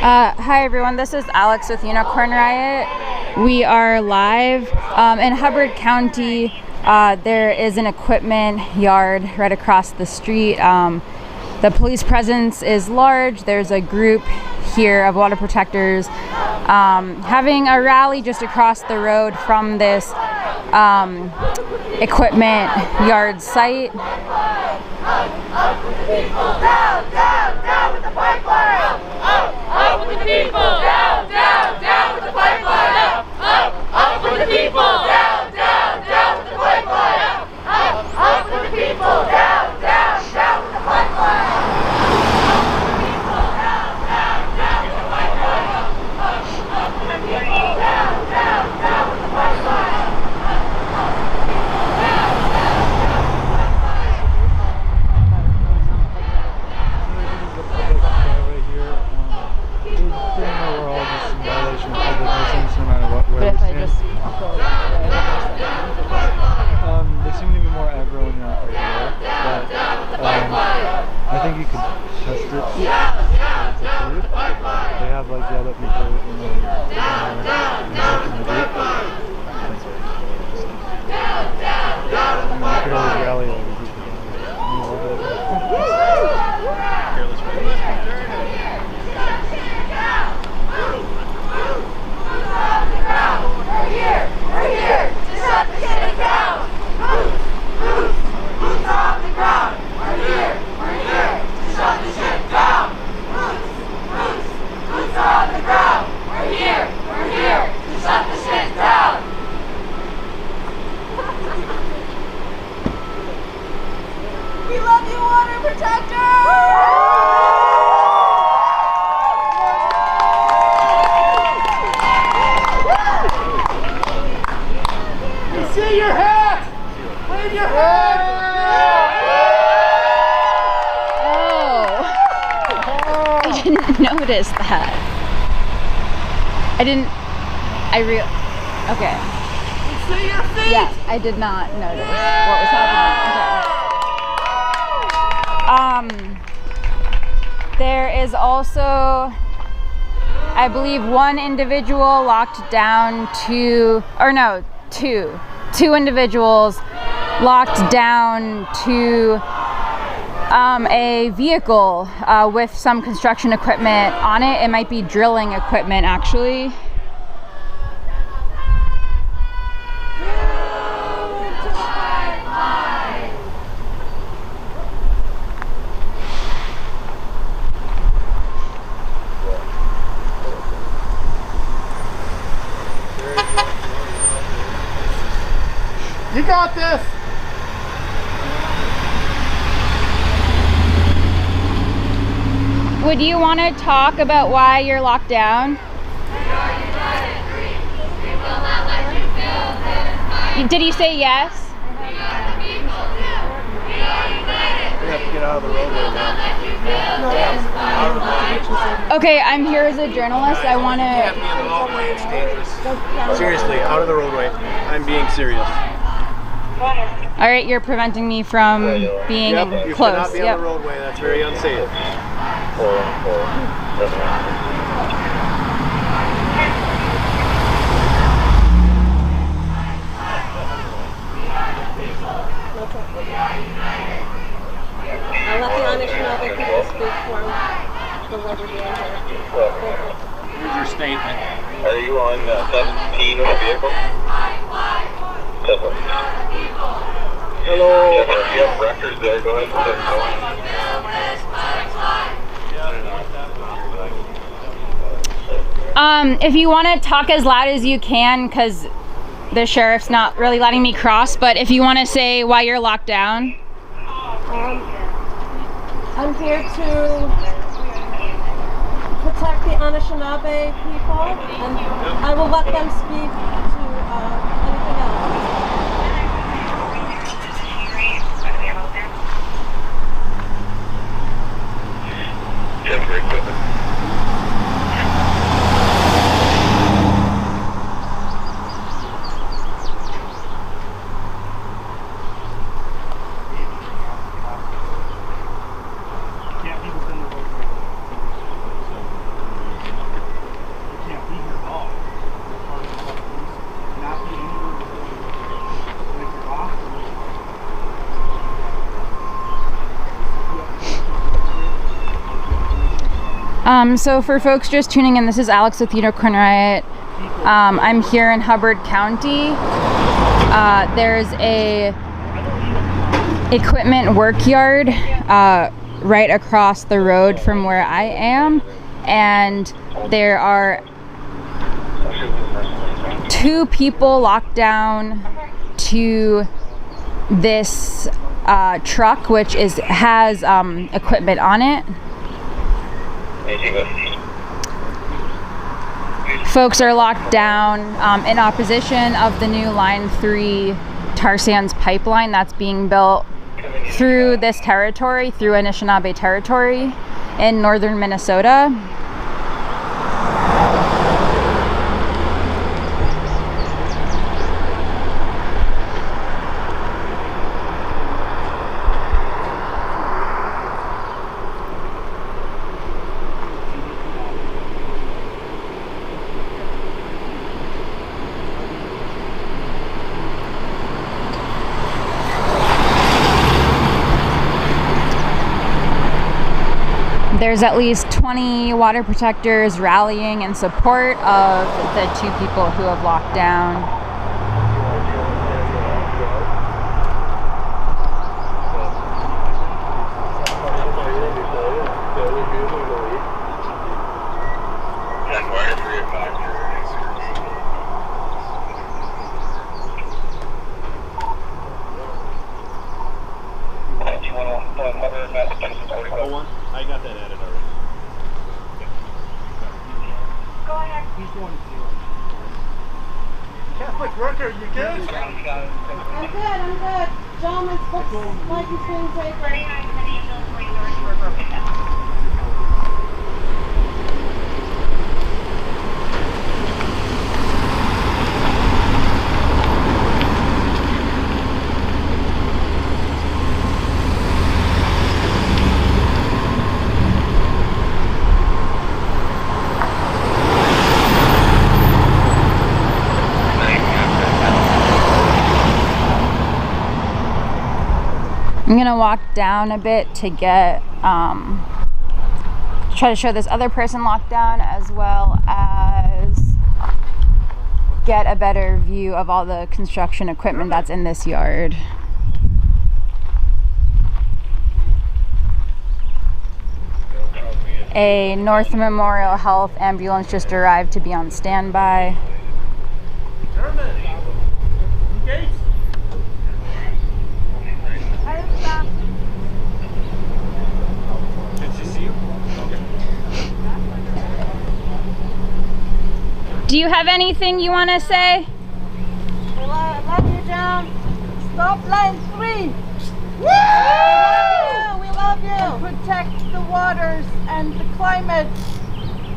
Hi everyone, this is Alex with Unicorn Riot. We are live in Hubbard County. There is an equipment yard right across the street. The police presence is large. There's a group here of water protectors having a rally just across the road from this equipment yard site. Up with the people, down, down, down with the pipeline. Up with the people, down, down, down with the pipeline. Up with the people, down, down, down with the pipeline. Up with the people, down, down, down with the pipeline. Up with the people, down, down, down with the pipeline. Up with the people, down, down, down with the pipeline. But if I just go away, they seem to be more aggro when you're not right there. But I think you could test it. They have like the other people in the you could always rally over people. We're here to shut the shit down. Boots are on the ground. We're here to shut the shit down. Boots are on the ground. We're here to shut the shit down. We love you, water protectors! See your hat! Wave your hat! Oh, I didn't notice that. Okay. See your feet! Yes, I did not notice what was happening. Okay. There is also, I believe, one individual locked down two individuals locked down to a vehicle with some construction equipment on it. It might be drilling equipment, actually. You got this! Would you want to talk about why you're locked down? Did you say yes? We have to get out of the roadway now. Okay, I'm here as a journalist. I want You can't be to... in the roadway, it's dangerous. Seriously, out of the roadway. I'm being serious. All right, you're preventing me from being You close. cannot be on the roadway, that's very unsafe. I'll let the Anishinaabe people speak for the liberty and Here's your statement. Are you on 17 with the vehicle? Hello. You have records there, go ahead and get going. If you want to talk as loud as you can, because the sheriff's not really letting me cross, but if you want to say why you're locked down. I'm here to protect the Anishinaabe people, and I will let them speak to anything else. Temporary equipment. So for folks just tuning in, this is Alex with Unicorn Riot. I'm here in Hubbard County. There's a equipment work yard right across the road from where I am, and there are 2 people locked down to this truck, which has equipment on it. Folks are locked down in opposition of the new Line 3 tar sands pipeline that's being built through this territory, through Anishinaabe territory in northern Minnesota. There's at least 20 water protectors rallying in support of the 2 people who have locked down. I got that added already. Go ahead. Catholic worker, you good? I'm good. Gentlemen's books, Mike and Spoon paper. 39 Minneapolis Way North for broken down. I'm gonna walk down a bit to get try to show this other person locked down, as well as get a better view of all the construction equipment that's in this yard. A North Memorial Health ambulance just arrived to be on standby. Do you have anything you want to say? Love you, John. Stop Line 3. Woo! We love you. And protect the waters and the climate,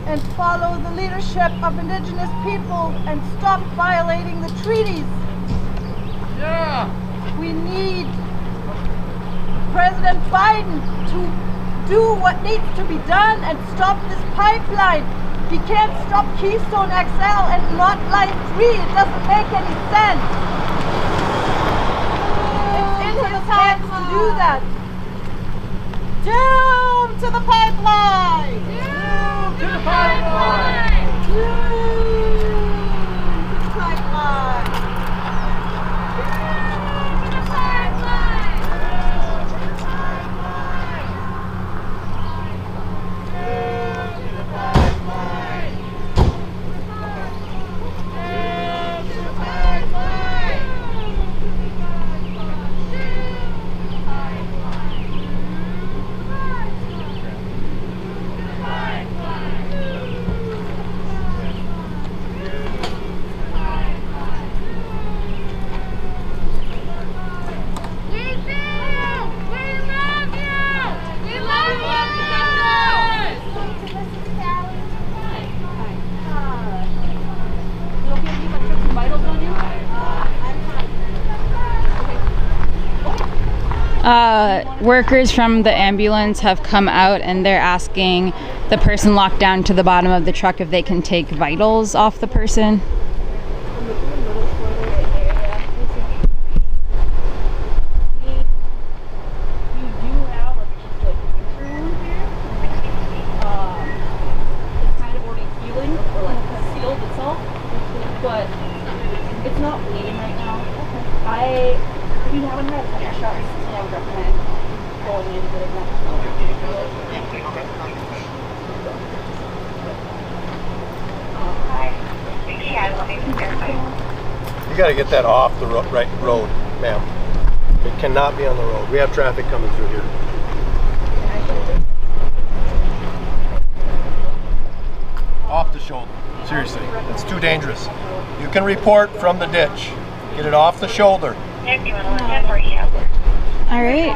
and follow the leadership of Indigenous people, and stop violating the treaties. Yeah. We need President Biden to do what needs to be done and stop this pipeline. He can't stop Keystone XL and not Line 3. It doesn't make any sense. It's into his hands to do that. Doom to the pipeline! Doom to the pipeline! Doom to the pipeline! Workers from the ambulance have come out, and they're asking the person locked down to the bottom of the truck if they can take vitals off the person. got to get that off the right road, ma'am. It cannot be on the road. We have traffic coming through here. Off the shoulder. Seriously, it's too dangerous. You can report from the ditch. Get it off the shoulder. All right.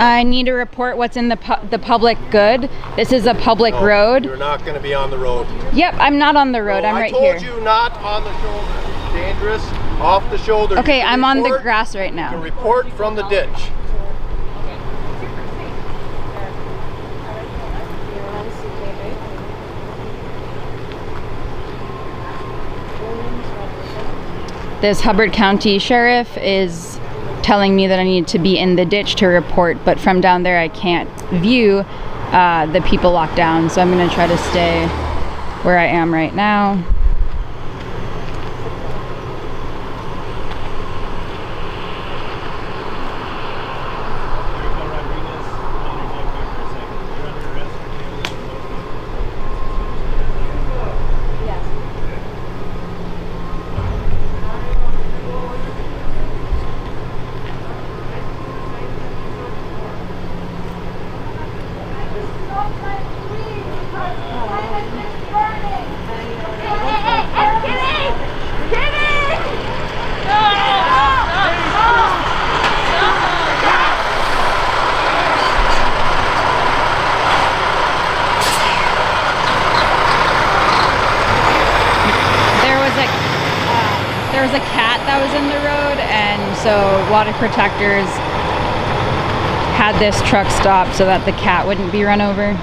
I need to report what's in the public good. This is a public road. You're not going to be on the road. Yep, I'm not on the road. I'm right here. I told you not on the shoulder. Dangerous. Off the shoulder. Okay, I'm on the grass right now. You can report from the ditch. This Hubbard County Sheriff is telling me that I need to be in the ditch to report, but from down there I can't view the people locked down, so I'm going to try to stay where I am right now. There was a cat that was in the road, and so water protectors had this truck stop so that the cat wouldn't be run over.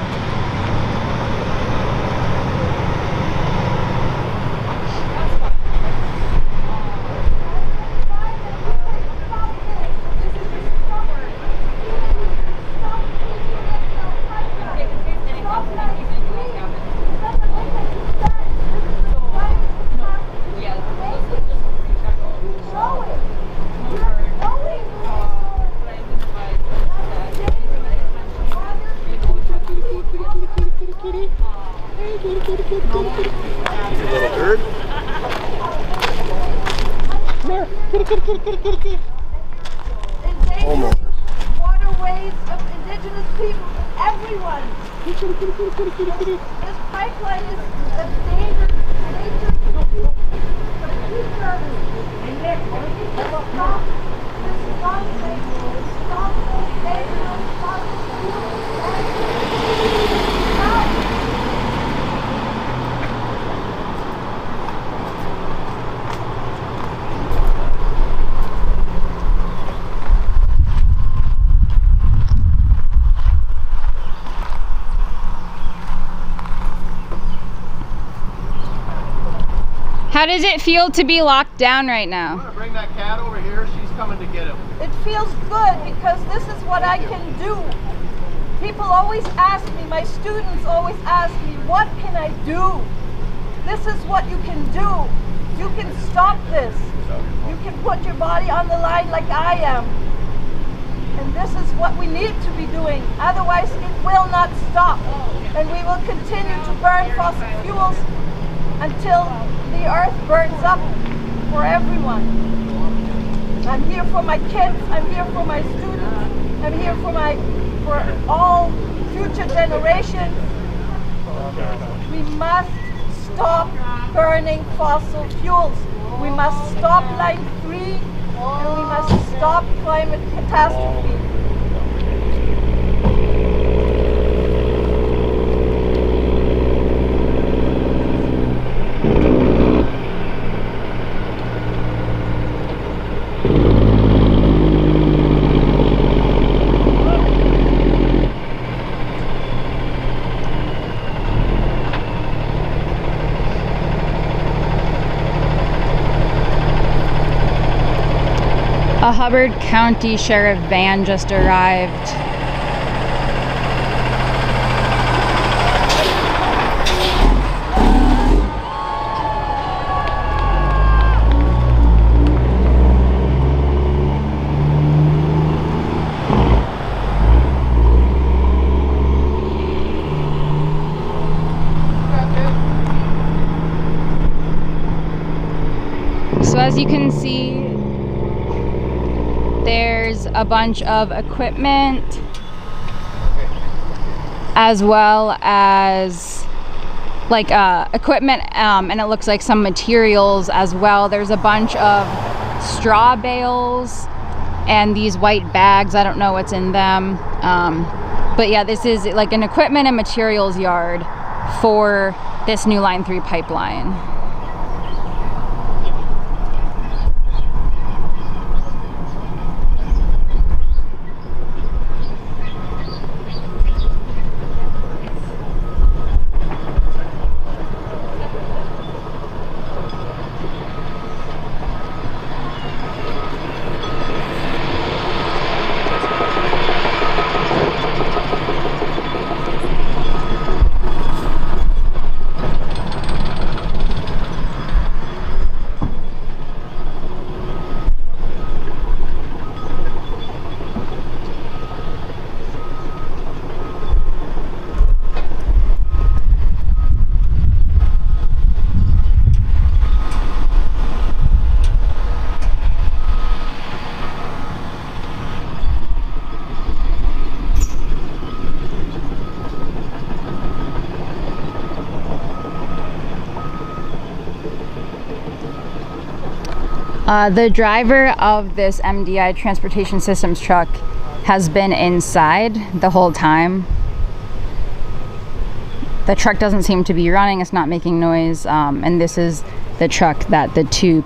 Endangered waterways of indigenous people, everyone. This pipeline is a danger to nature, to the future. And therefore, stop this conflict, stop this dangerous conflict. How does it feel to be locked down right now? I'm going to bring that cat over here. She's coming to get him. It feels good because this is what I can do. People always ask me, my students always ask me, what can I do? This is what you can do. You can stop this. You can put your body on the line like I am. And this is what we need to be doing. Otherwise, it will not stop. And we will continue to burn fossil fuels until the earth burns up for everyone. I'm here for my kids, I'm here for my students, I'm here for all future generations. We must stop burning fossil fuels. We must stop Line 3 and we must stop climate catastrophe. A Hubbard County Sheriff van just arrived. So as you can see, there's a bunch of equipment as well as like equipment, and it looks like some materials as well. There's a bunch of straw bales and these white bags. I don't know what's in them, but yeah, this is like an equipment and materials yard for this new Line 3 pipeline. The driver of this MDI Transportation Systems truck has been inside the whole time. The truck doesn't seem to be running, it's not making noise, and this is the truck that the two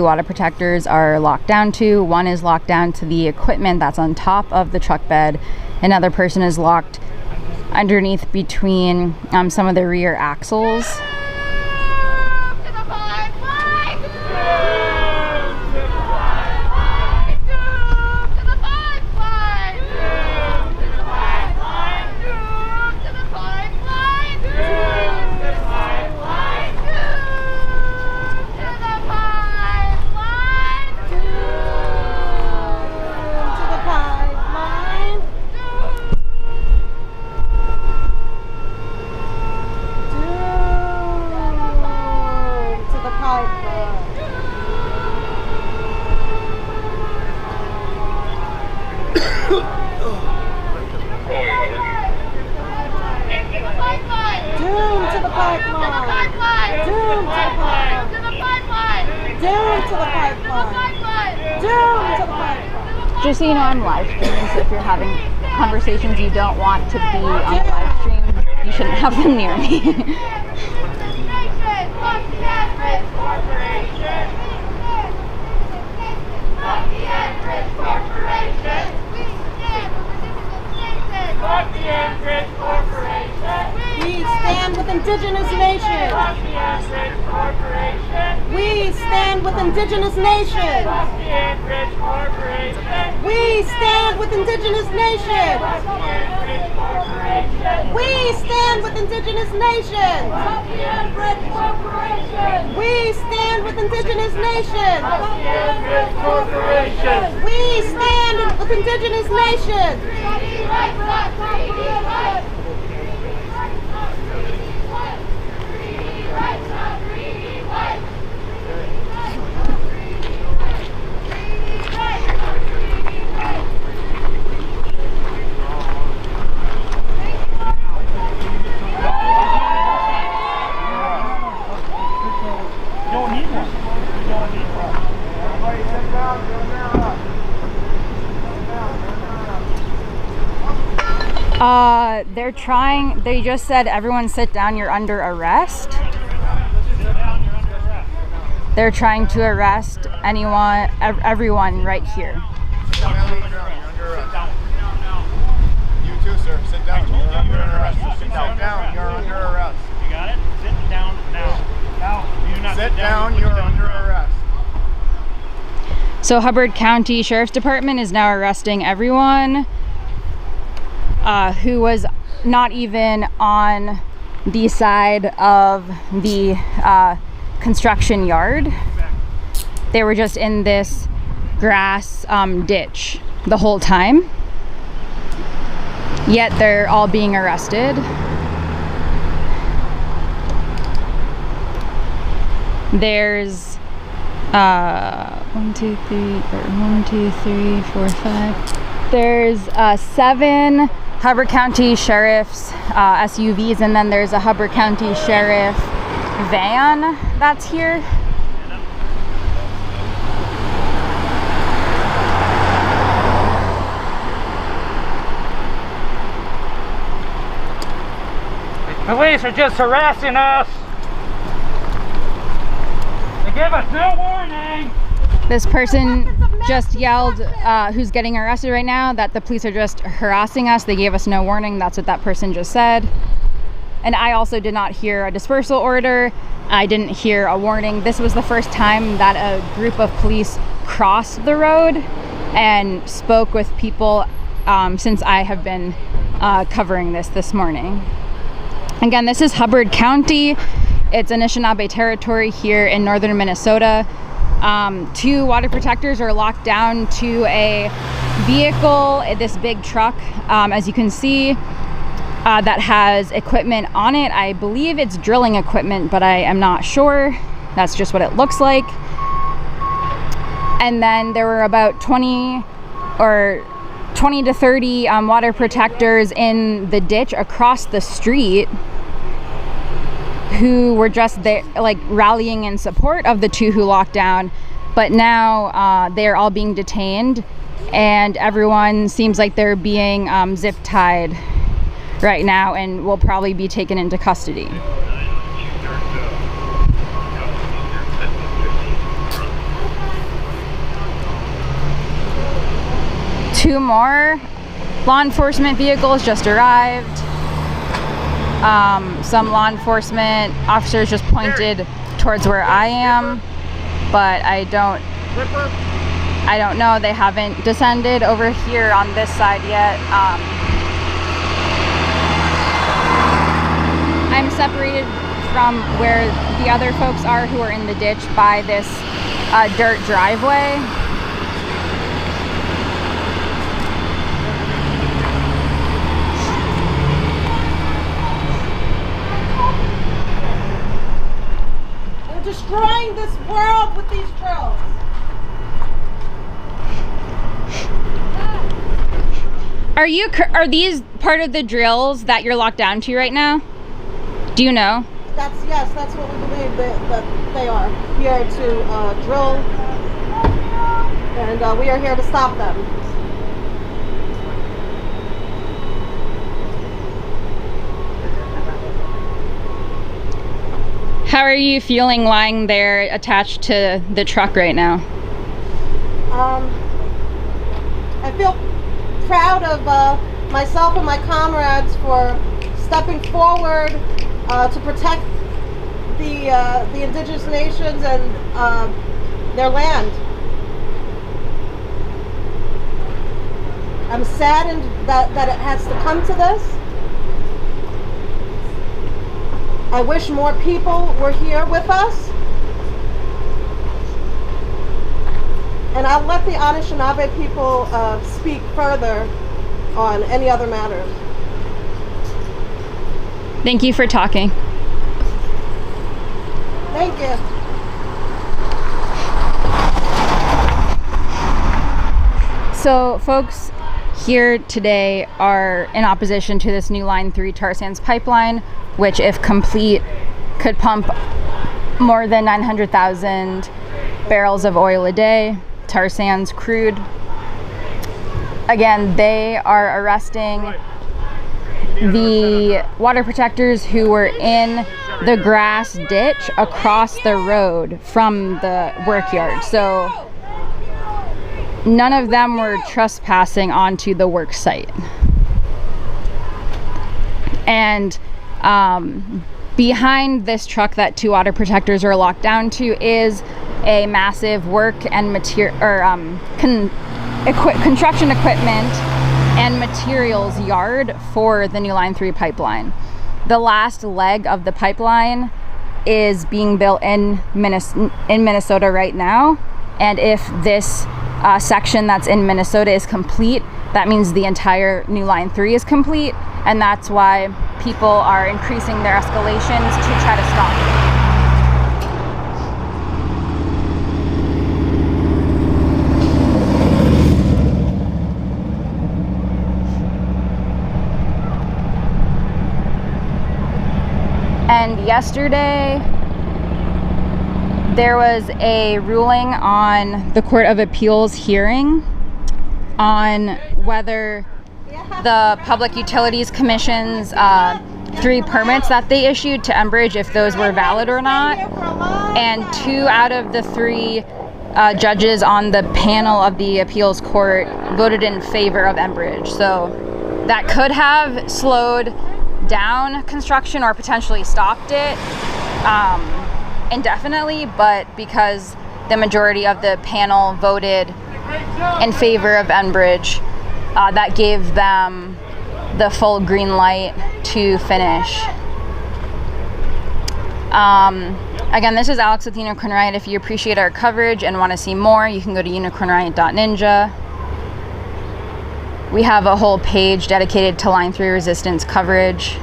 auto protectors are locked down to. One is locked down to the equipment that's on top of the truck bed. Another person is locked underneath between some of the rear axles. Just so you know, I'm live streaming, so if you're having conversations you don't want to be on the live stream, you shouldn't have them near me. We stand with Indigenous nations. We stand with Indigenous nations. We stand with Indigenous nations. We stand with Indigenous nations. We stand with Indigenous nations. We stand with Indigenous nations. They just said, everyone sit down, you're under arrest. They're trying to arrest everyone right here. You too, sir. Sit down. You're under arrest. Sit down. You're under arrest. You got it? Sit down now. Sit down. You're under arrest. So Hubbard County Sheriff's Department is now arresting everyone who was not even on the side of the construction yard. They were just in this grass ditch the whole time. Yet they're all being arrested. There's 1, 2, 3, or 1, 2, 3, 4, 5. There's 7 Hubbard County Sheriff's SUVs, and then there's a Hubbard County Sheriff van that's here. Police are just harassing us. They give us no warning. This person just yelled, who's getting arrested right now, that the police are just harassing us. They gave us no warning. That's what that person just said. And I also did not hear a dispersal order. I didn't hear a warning. This was the first time that a group of police crossed the road and spoke with people since I have been covering this morning. Again, this is Hubbard County. It's Anishinaabe territory here in northern Minnesota. 2 water protectors are locked down to a vehicle, this big truck, as you can see, that has equipment on it. I believe it's drilling equipment, but I am not sure. That's just what it looks like. And then there were about 20 to 30 water protectors in the ditch across the street who were just there, like rallying in support of the 2 who locked down. But now they're all being detained, and everyone seems like they're being zip tied right now and will probably be taken into custody. Two more law enforcement vehicles just arrived. Some law enforcement officers just pointed towards where I am, but I don't know. They haven't descended over here on this side yet. I'm separated from where the other folks are who are in the ditch by this dirt driveway. Destroying this world with these drills. Are these part of the drills that you're locked down to right now? Do you know? Yes, that's what we believe that they are here to drill, and we are here to stop them. How are you feeling lying there attached to the truck right now? I feel proud of myself and my comrades for stepping forward to protect the indigenous nations and their land. I'm saddened that it has to come to this. I wish more people were here with us. And I'll let the Anishinaabe people speak further on any other matters. Thank you for talking. Thank you. So folks here today are in opposition to this new Line 3 tar sands pipeline, which if complete could pump more than 900,000 barrels of oil a day, tar sands, crude. Again, they are arresting the water protectors who were in the grass ditch across the road from the work yard. So none of them were trespassing onto the work site. And behind this truck that 2 water protectors are locked down to is a massive work and construction equipment and materials yard for the new Line 3 pipeline. The last leg of the pipeline is being built in Minnesota right now, and if this section that's in Minnesota is complete, that means the entire new Line 3 is complete, and that's why people are increasing their escalations to try to stop it. And yesterday, there was a ruling on the Court of Appeals hearing on whether the Public Utilities Commission's 3 permits that they issued to Enbridge, if those were valid or not. And 2 out of the 3 judges on the panel of the appeals court voted in favor of Enbridge. So that could have slowed down construction or potentially stopped it indefinitely, but because the majority of the panel voted in favor of Enbridge, that gave them the full green light to finish. Again, this is Alex with Unicorn Riot. If you appreciate our coverage and want to see more, you can go to unicornriot.ninja. We have a whole page dedicated to Line 3 resistance coverage.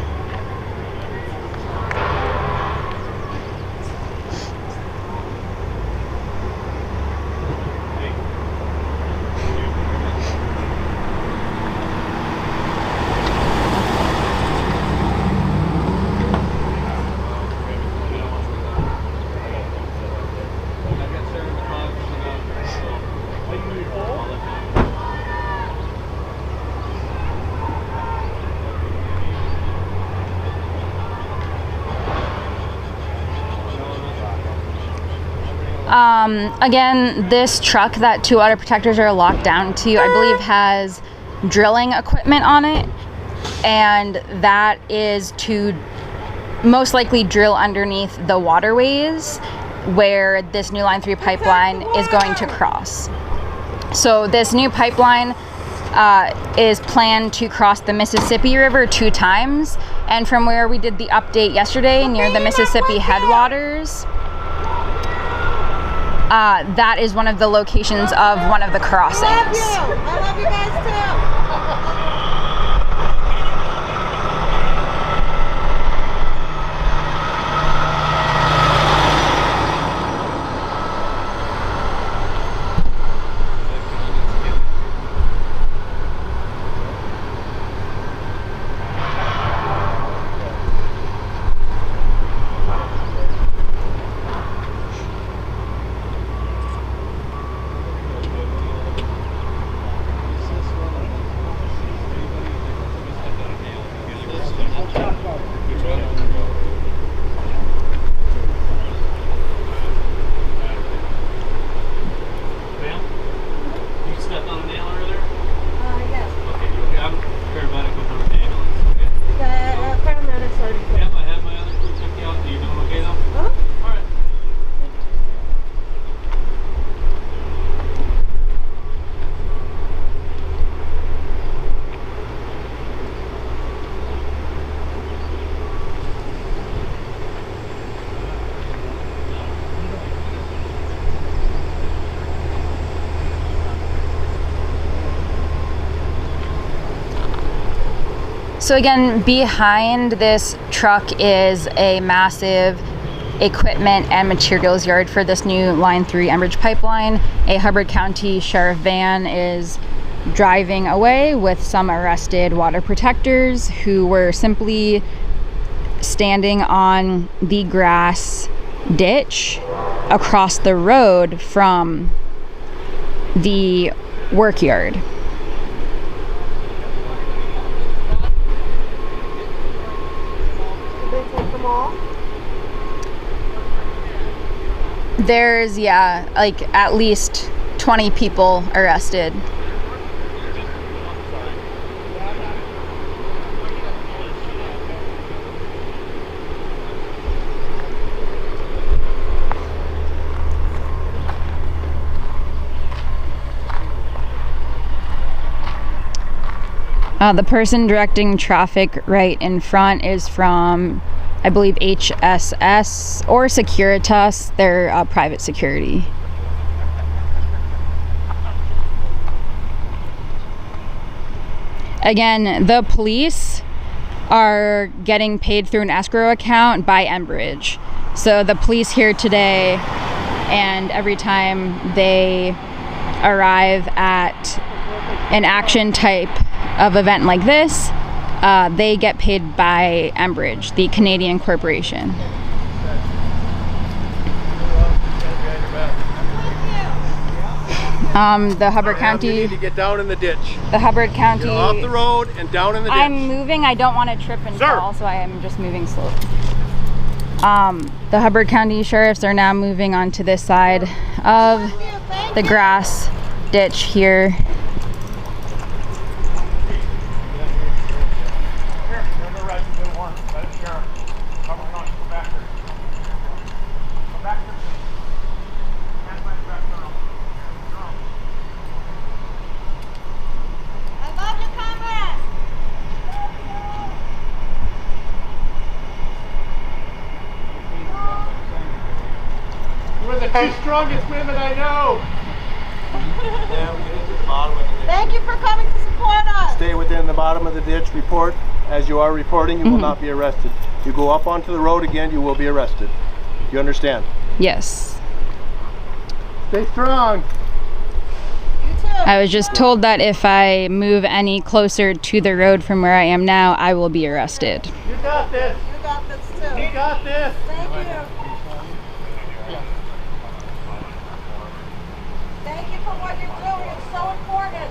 Again, this truck that 2 water protectors are locked down to, I believe, has drilling equipment on it, and that is to most likely drill underneath the waterways where this new Line 3 pipeline is going to cross. So this new pipeline is planned to cross the Mississippi River 2 times, and from where we did the update yesterday near the Mississippi headwaters, that is one of the locations of one of the crossings. I love you guys too. So again, behind this truck is a massive equipment and materials yard for this new Line 3 Enbridge pipeline. A Hubbard County Sheriff van is driving away with some arrested water protectors who were simply standing on the grass ditch across the road from the work yard. There's, yeah, like at least 20 people arrested. The person directing traffic right in front is from, I believe, HSS or Securitas. They're private security. Again, the police are getting paid through an escrow account by Enbridge. So the police here today, and every time they arrive at an action type of event like this, they get paid by Enbridge, the Canadian corporation. The Hubbard County. You need to get down in the ditch. The Hubbard County. Get off the road and down in the ditch. I'm moving. I don't want to trip and fall, so I am just moving slowly. The Hubbard County sheriffs are now moving onto this side of the grass ditch here. We're the two strongest women I know. Thank you for coming to support us. Stay within the bottom of the ditch. Report as you are reporting. You will not be arrested. You go up onto the road again, you will be arrested. You understand? Yes. Stay strong. You too. I was just told that if I move any closer to the road from where I am now, I will be arrested. You got this. You got this too. You got this. Thank you. Thank you for what you're doing. It's so important.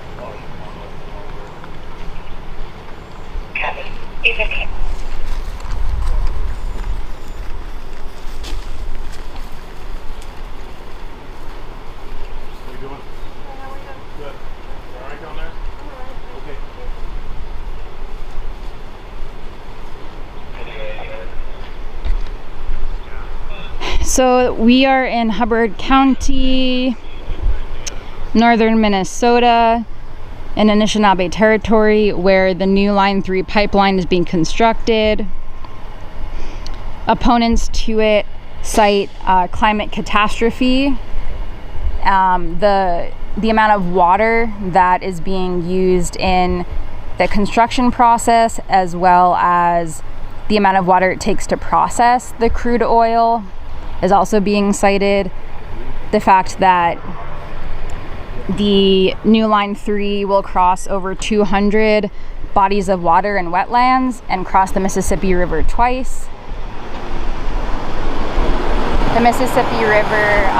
What are you doing? Good. All right down there? Okay. So we are in Hubbard County, northern Minnesota, in Anishinaabe territory, where the new Line 3 pipeline is being constructed. Opponents to it cite climate catastrophe, the amount of water that is being used in the construction process, as well as the amount of water it takes to process the crude oil, is also being cited. The fact that the new Line 3 will cross over 200 bodies of water and wetlands and cross the Mississippi River twice. The Mississippi River,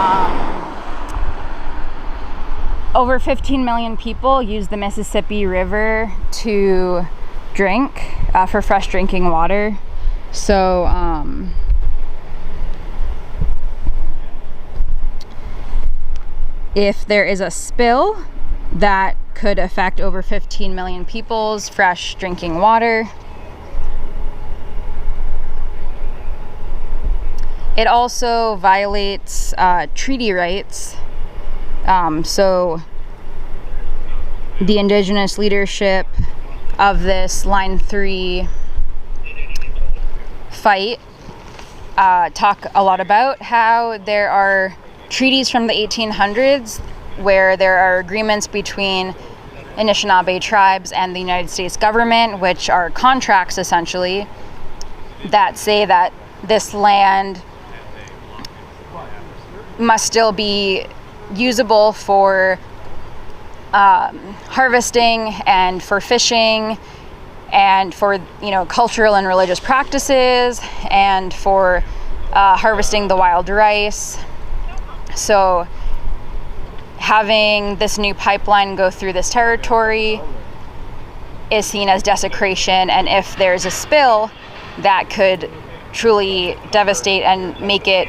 over 15 million people use the Mississippi River to drink, for fresh drinking water. So, if there is a spill, that could affect over 15 million people's fresh drinking water. It also violates treaty rights. So the indigenous leadership of this Line 3 fight talk a lot about how there are treaties from the 1800s where there are agreements between Anishinaabe tribes and the United States government, which are contracts essentially, that say that this land must still be usable for harvesting and for fishing and for, cultural and religious practices and for harvesting the wild rice. So having this new pipeline go through this territory is seen as desecration, and if there's a spill, that could truly devastate and make it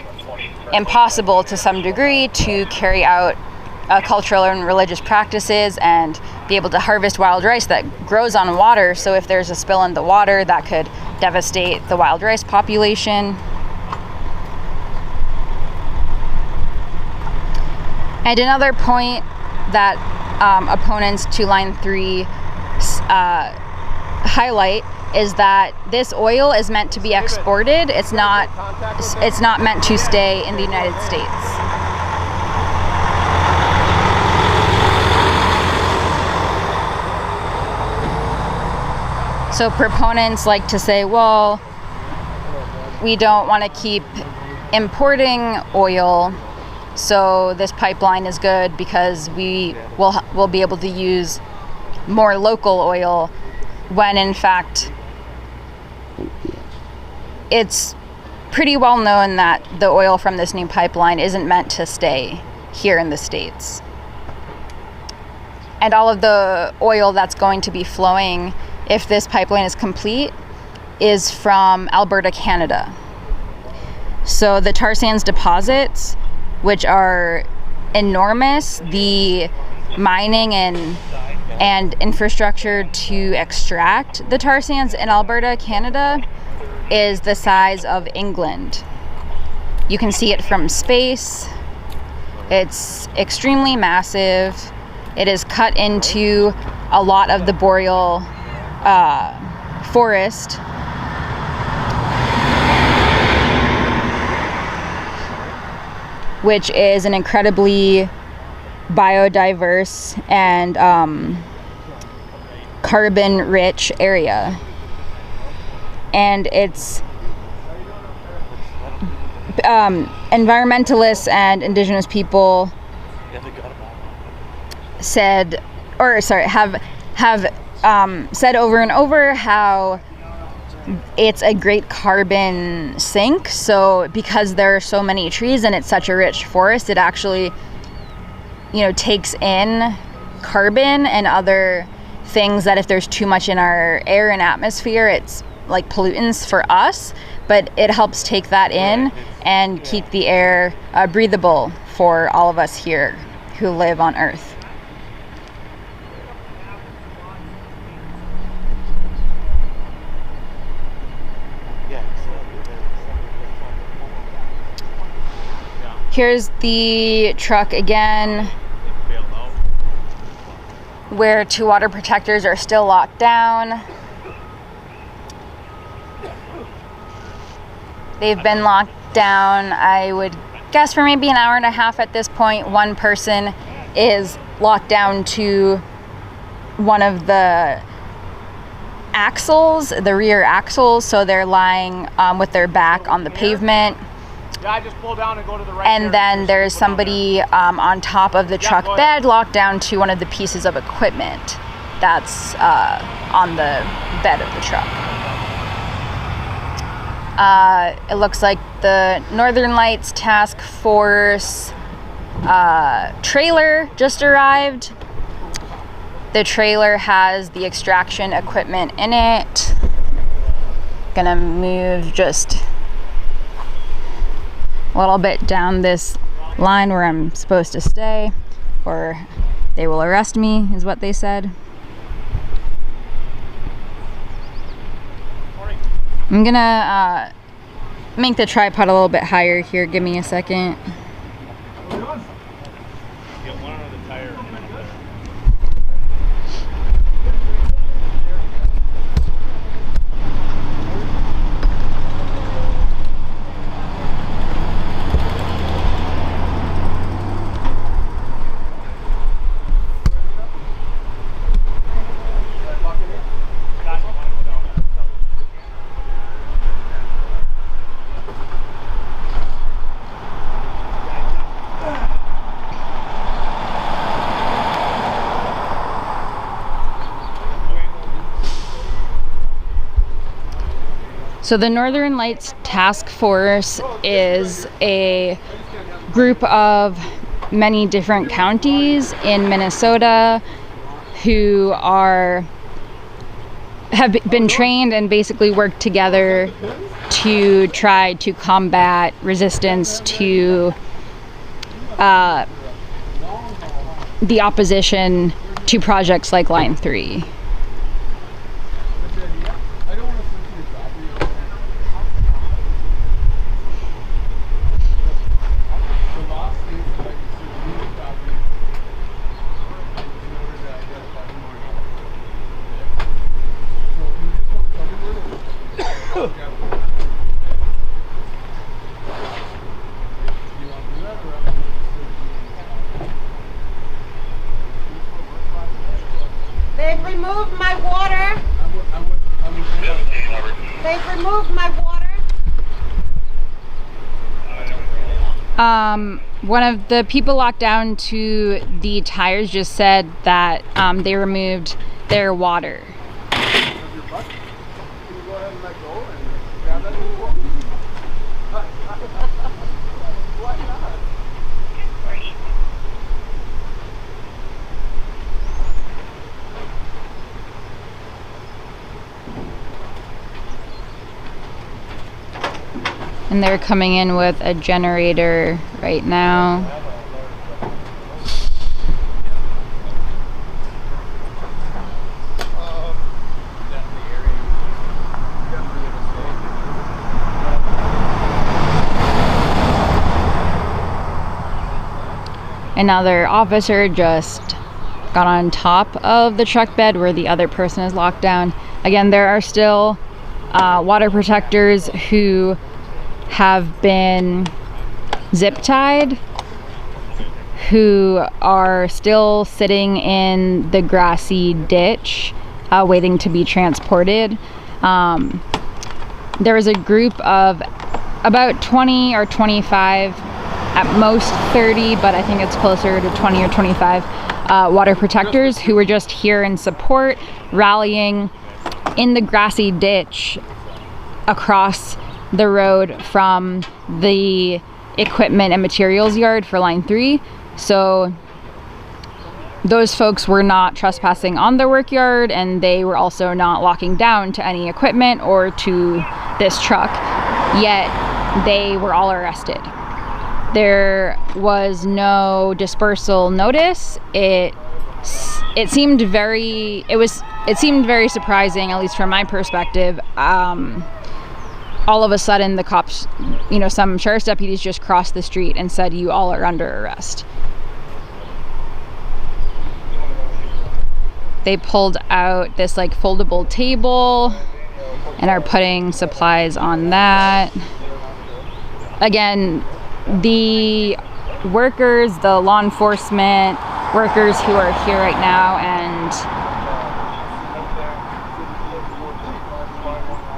impossible to some degree to carry out cultural and religious practices and be able to harvest wild rice that grows on water. So if there's a spill in the water, that could devastate the wild rice population. And another point that opponents to Line 3 highlight is that this oil is meant to be exported. It's not meant to stay in the United States. So proponents like to say, well, we don't want to keep importing oil, so this pipeline is good because we will be able to use more local oil, when in fact it's pretty well known that the oil from this new pipeline isn't meant to stay here in the States. And all of the oil that's going to be flowing, if this pipeline is complete, is from Alberta, Canada. So the tar sands deposits, which are enormous, the mining and infrastructure to extract the tar sands in Alberta, Canada, is the size of England. You can see it from space. It's extremely massive. It is cut into a lot of the boreal forest. Which is an incredibly biodiverse and carbon-rich area. And it's environmentalists and indigenous people have said over and over how it's a great carbon sink. So because there are so many trees and it's such a rich forest, it actually, takes in carbon and other things that if there's too much in our air and atmosphere, it's like pollutants for us, but it helps take that in and keep the air breathable for all of us here who live on Earth. Here's the truck again, where 2 water protectors are still locked down. They've been locked down, I would guess, for maybe an hour and a half at this point. One person is locked down to one of the axles, the rear axles, so they're lying with their back on the pavement. Yeah, just pull down and go to the right. And then there's somebody on top of the truck bed locked down to one of the pieces of equipment that's on the bed of the truck. It looks like the Northern Lights Task Force trailer just arrived. The trailer has the extraction equipment in it. Gonna move just a little bit down this line where I'm supposed to stay, or they will arrest me, is what they said. I'm gonna make the tripod a little bit higher here. Give me a second. So the Northern Lights Task Force is a group of many different counties in Minnesota who have been trained and basically work together to try to combat resistance to the opposition to projects like Line 3. They've removed my water. They've removed my water. One of the people locked down to the tires just said that they removed their water. Can you go ahead and let go and grab that? And they're coming in with a generator right now. Another officer just got on top of the truck bed where the other person is locked down. Again, there are still water protectors who have been zip tied, who are still sitting in the grassy ditch waiting to be transported. There was a group of about 20 or 25, at most 30, but I think it's closer to 20 or 25 water protectors who were just here in support, rallying in the grassy ditch across the road from the equipment and materials yard for line 3. So those folks were not trespassing on the work yard, and they were also not locking down to any equipment or to this truck, yet they were all arrested. There was no dispersal notice. It seemed very surprising, at least from my perspective. All of a sudden the cops, some sheriff's deputies just crossed the street and said, "You all are under arrest." They pulled out this foldable table and are putting supplies on that. Again, the workers, the law enforcement workers who are here right now, and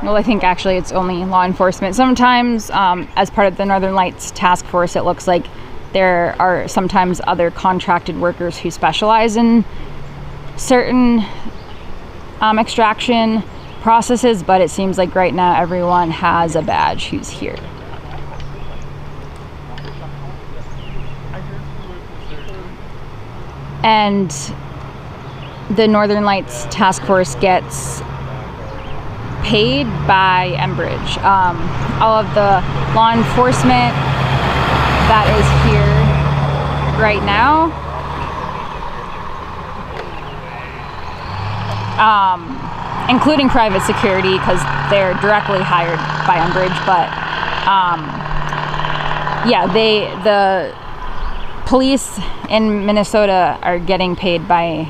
well, I think actually it's only law enforcement. Sometimes as part of the Northern Lights Task Force, it looks like there are sometimes other contracted workers who specialize in certain extraction processes, but it seems like right now everyone has a badge who's here. And the Northern Lights Task Force gets paid by Enbridge. All of the law enforcement that is here right now, including private security, because they're directly hired by Enbridge, but the police in Minnesota are getting paid by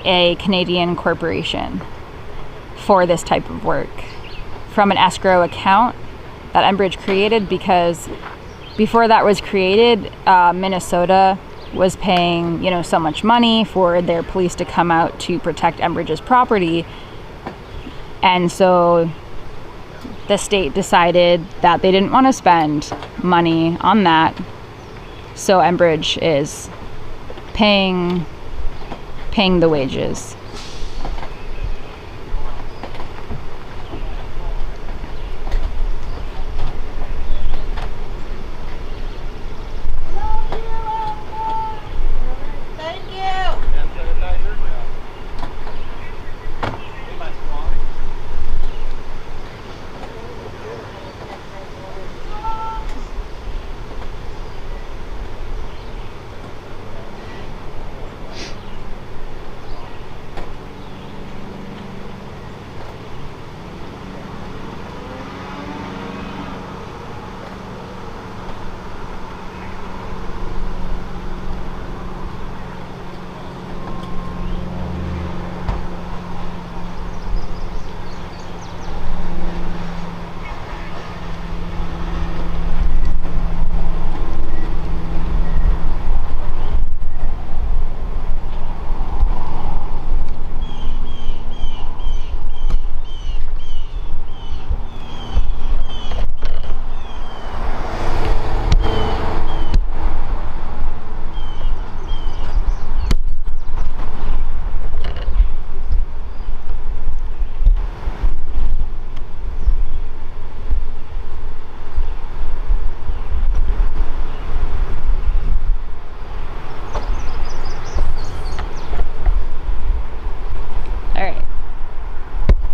a Canadian corporation for this type of work from an escrow account that Enbridge created, because before that was created, Minnesota was paying, so much money for their police to come out to protect Enbridge's property. And so the state decided that they didn't want to spend money on that. So Enbridge is paying the wages. Thank you.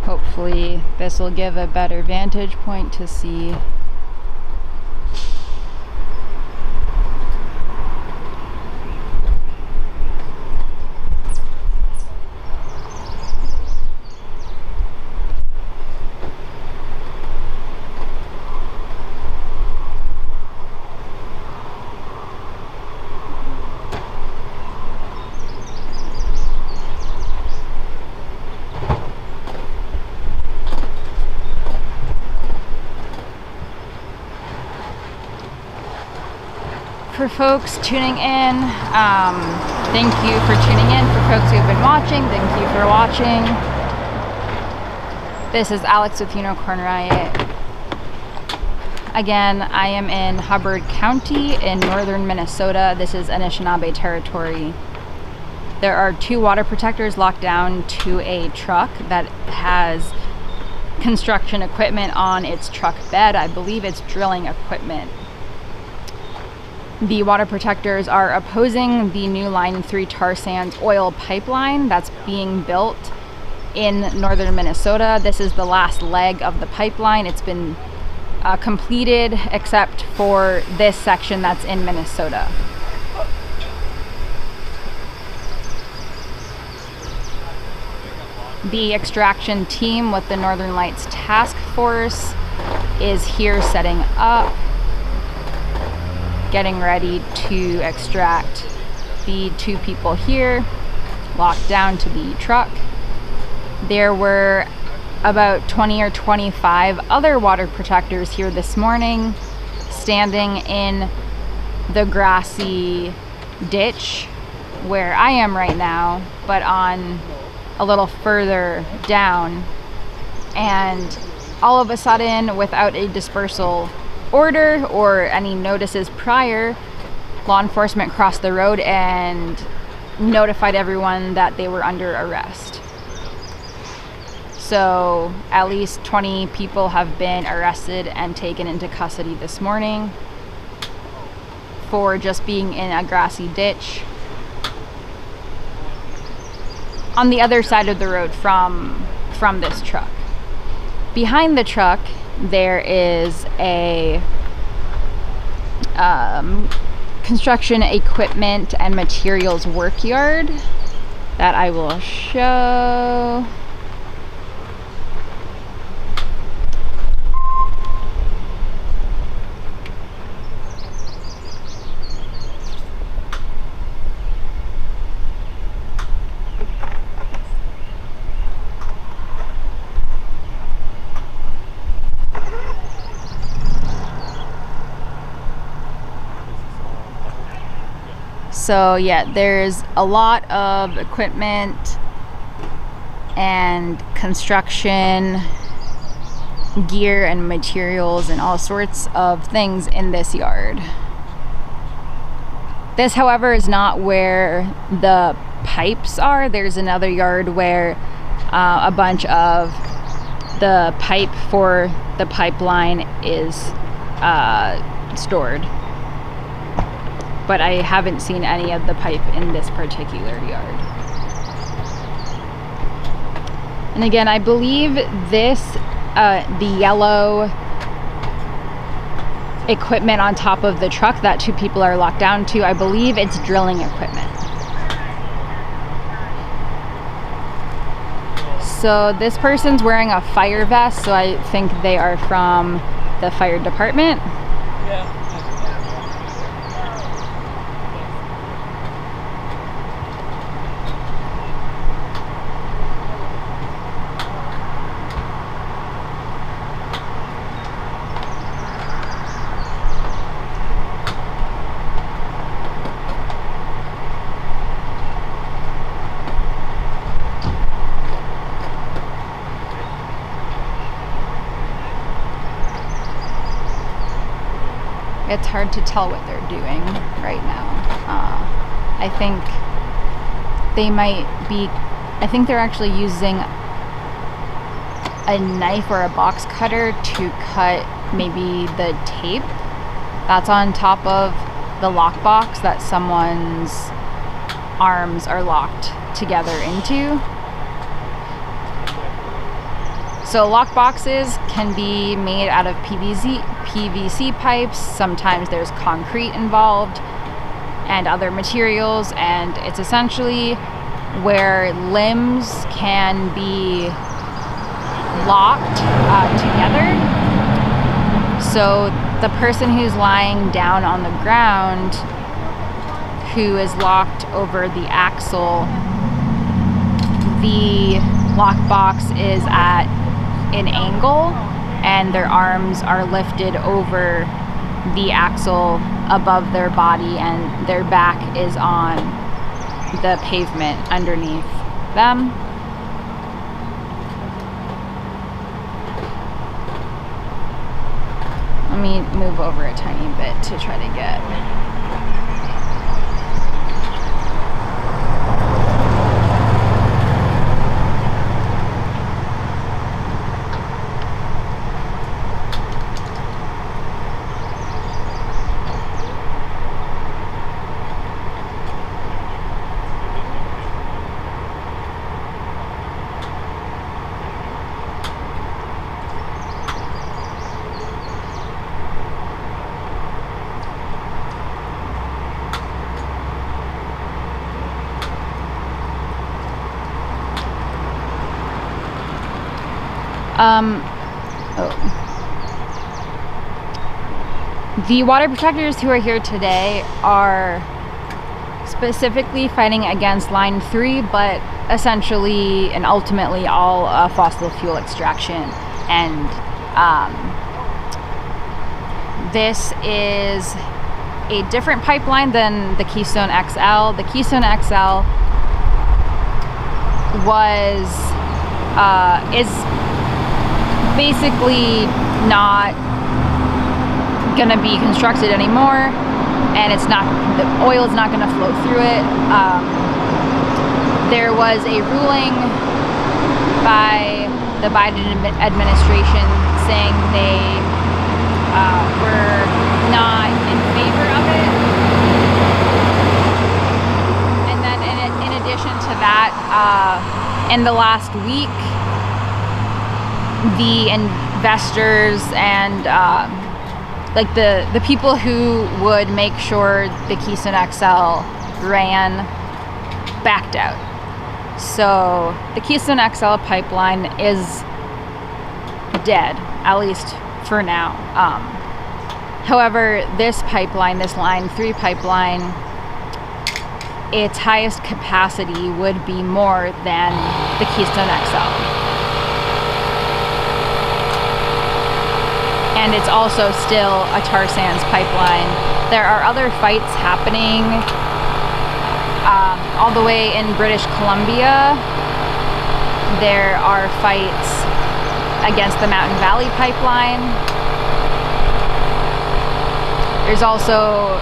Hopefully this will give a better vantage point to see for folks tuning in. Thank you for tuning in. For folks who have been watching, thank you for watching. This is Alex with Unicorn Riot. Again, I am in Hubbard County in northern Minnesota. This is Anishinaabe territory. There are 2 water protectors locked down to a truck that has construction equipment on its truck bed. I believe it's drilling equipment. The water protectors are opposing the new Line 3 tar sands oil pipeline that's being built in northern Minnesota. This is the last leg of the pipeline. It's been completed except for this section that's in Minnesota. The extraction team with the Northern Lights Task Force is here setting up, getting ready to extract the 2 people here, locked down to the truck. There were about 20 or 25 other water protectors here this morning, standing in the grassy ditch where I am right now, but on a little further down. And all of a sudden, without a dispersal order or any notices prior, law enforcement crossed the road and notified everyone that they were under arrest. So at least 20 people have been arrested and taken into custody this morning for just being in a grassy ditch on the other side of the road from this truck. Behind the truck, there is a construction equipment and materials work yard that I will show. So yeah, there's a lot of equipment and construction gear and materials and all sorts of things in this yard. This, however, is not where the pipes are. There's another yard where a bunch of the pipe for the pipeline is stored. But I haven't seen any of the pipe in this particular yard. And again, I believe this, the yellow equipment on top of the truck that 2 people are locked down to, I believe it's drilling equipment. So this person's wearing a fire vest, so I think they are from the fire department. Yeah. It's hard to tell what they're doing right now. I think they might be, I think they're actually using a knife or a box cutter to cut maybe the tape that's on top of the lockbox that someone's arms are locked together into. So lockboxes can be made out of PVC pipes. Sometimes there's concrete involved and other materials, and it's essentially where limbs can be locked together. So the person who's lying down on the ground, who is locked over the axle, the lockbox is at an angle and their arms are lifted over the axle above their body and their back is on the pavement underneath them. Let me move over a tiny bit to try to get. The water protectors who are here today are specifically fighting against line 3, but essentially and ultimately all fossil fuel extraction. And this is a different pipeline than the Keystone XL. The Keystone XL is basically not gonna be constructed anymore, and the oil is not gonna flow through it. There was a ruling by the Biden administration saying they were not in favor of it. And then in addition to that, in the last week, the investors and like the people who would make sure the Keystone XL ran backed out. So the Keystone XL pipeline is dead, at least for now. However, this pipeline, this line 3 pipeline, its highest capacity would be more than the Keystone XL. And it's also still a tar sands pipeline. There are other fights happening all the way in British Columbia. There are fights against the Mountain Valley pipeline. There's also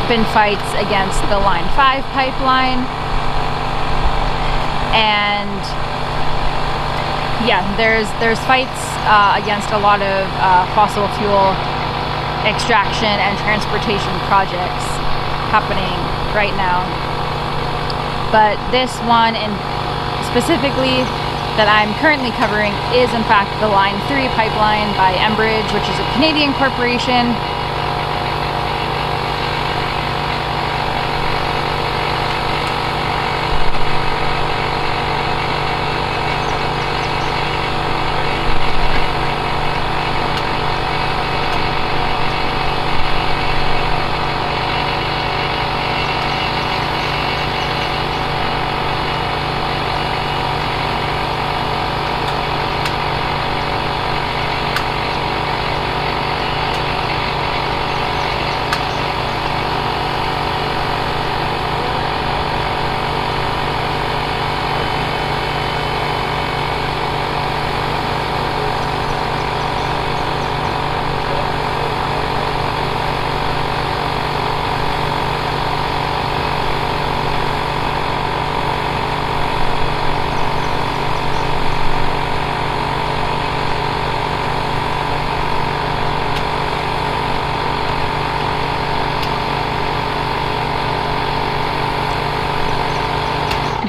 been fights against the Line 5 pipeline. And yeah, there's fights against a lot of fossil fuel extraction and transportation projects happening right now. But this one specifically that I'm currently covering is in fact the Line 3 pipeline by Enbridge, which is a Canadian corporation.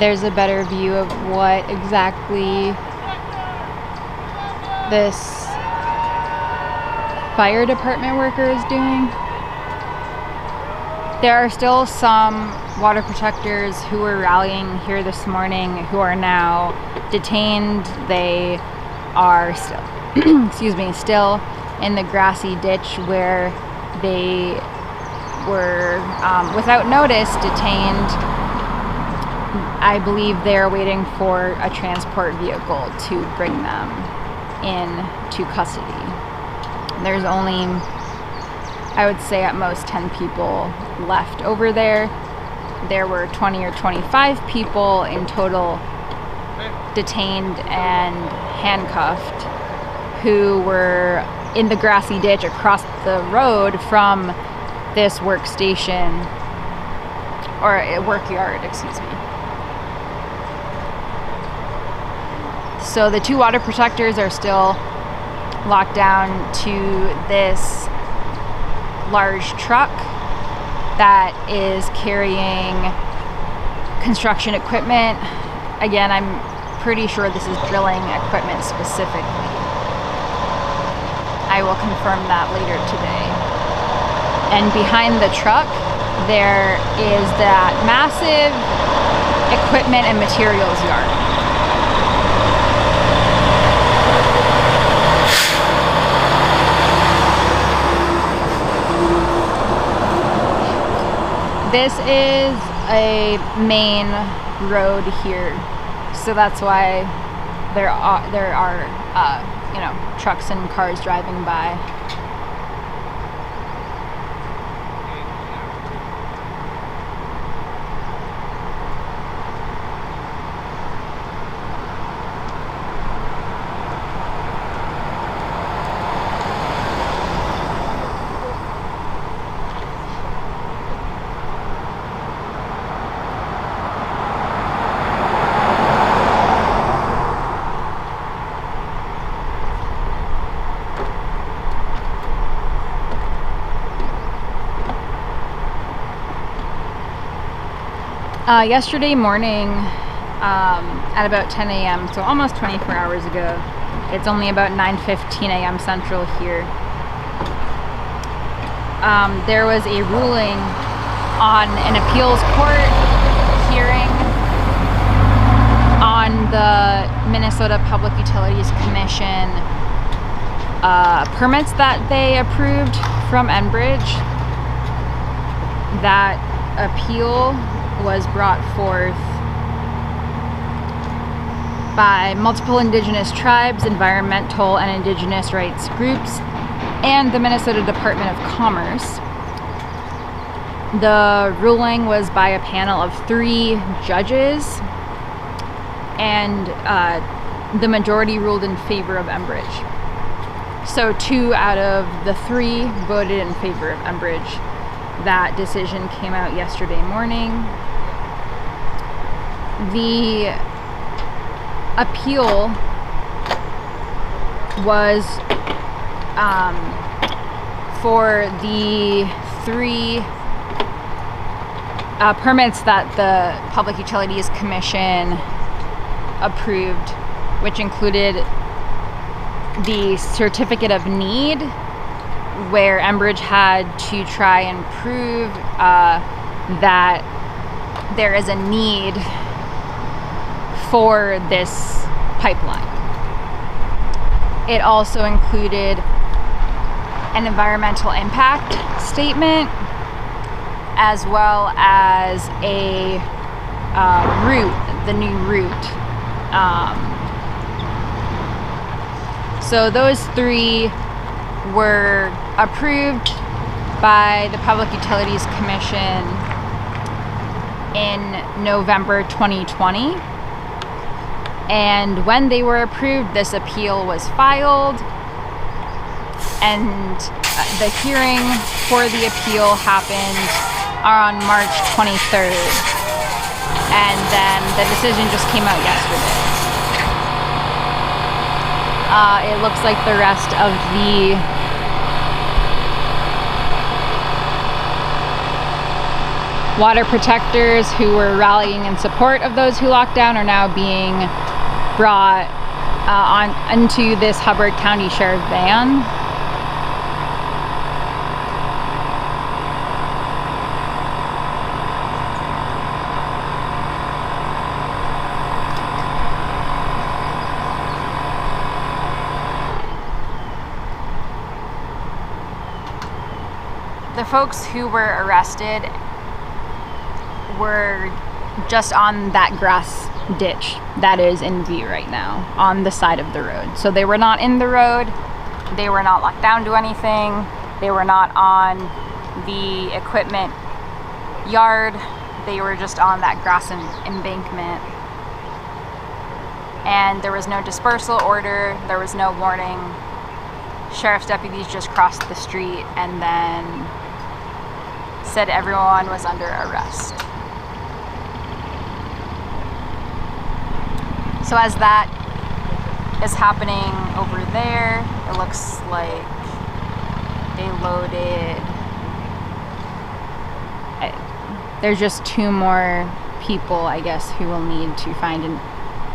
There's a better view of what exactly this fire department worker is doing. There are still some water protectors who were rallying here this morning who are now detained. They are still, still in the grassy ditch where they were, without notice, detained. I believe they're waiting for a transport vehicle to bring them into custody. There's only, I would say at most 10 people left over there. There were 20 or 25 people in total detained and handcuffed who were in the grassy ditch across the road from this workstation, or a work yard, excuse me. So the 2 water protectors are still locked down to this large truck that is carrying construction equipment. Again, I'm pretty sure this is drilling equipment specifically. I will confirm that later today. And behind the truck, there is that massive equipment and materials yard. This is a main road here, so that's why there are you know, trucks and cars driving by. Yesterday morning, at about 10 a.m., so almost 24 hours ago, it's only about 9:15 a.m. Central here, there was a ruling on an appeals court hearing on the Minnesota Public Utilities Commission permits that they approved from Enbridge. That appeal was brought forth by multiple Indigenous tribes, environmental and Indigenous rights groups, and the Minnesota Department of Commerce. The ruling was by a panel of 3 judges, and the majority ruled in favor of Enbridge. So 2 out of the 3 voted in favor of Enbridge. That decision came out yesterday morning. The appeal was for the 3 permits that the Public Utilities Commission approved, which included the Certificate of Need, where Enbridge had to try and prove that there is a need for this pipeline. It also included an environmental impact statement, as well as a route, the new route. So those 3 were approved by the Public Utilities Commission in November 2020. And when they were approved, this appeal was filed, and the hearing for the appeal happened on March 23rd, and then the decision just came out yesterday. It looks like the rest of the water protectors who were rallying in support of those who locked down are now being brought into this Hubbard County Sheriff van. The folks who were arrested were just on that grass ditch that is in view right now on the side of the road. So they were not in the road. They were not locked down to anything. They were not on the equipment yard. They were just on that grass embankment. And there was no dispersal order. There was no warning. Sheriff's deputies just crossed the street and then said everyone was under arrest. So as that is happening over there, it looks like they loaded. There's just 2 more people, I guess, who will need to find, and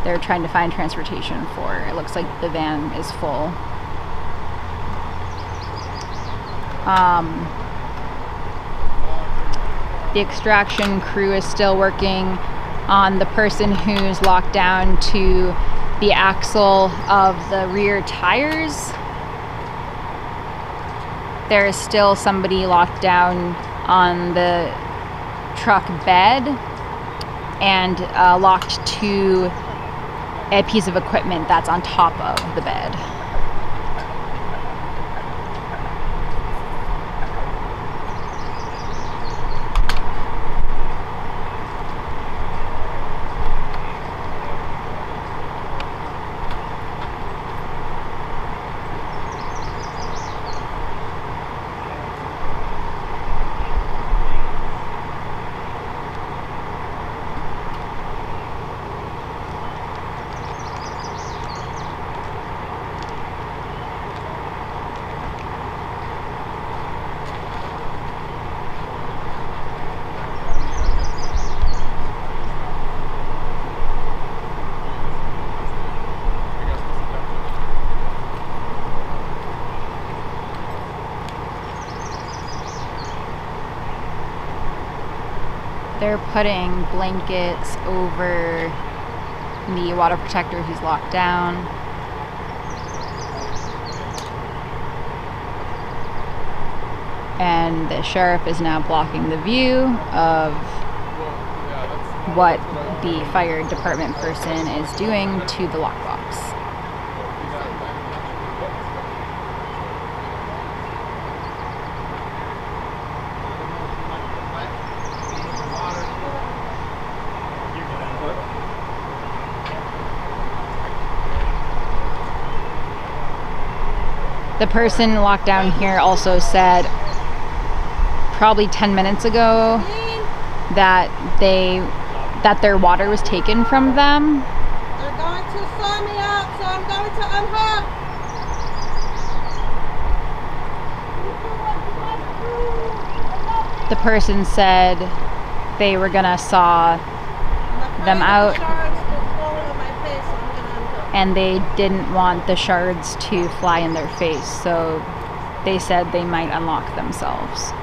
they're trying to find transportation for. It looks like the van is full. The extraction crew is still working on the person who's locked down to the axle of the rear tires. There is still somebody locked down on the truck bed and locked to a piece of equipment that's on top of the bed. They're putting blankets over the water protector who's locked down. And the sheriff is now blocking the view of what the fire department person is doing to the lockbox. The person locked down here also said probably 10 minutes ago that their water was taken from them. They're going to saw me out, so I'm going to unhook. The person said they were gonna saw them out and they didn't want the shards to fly in their face, so they said they might unlock themselves.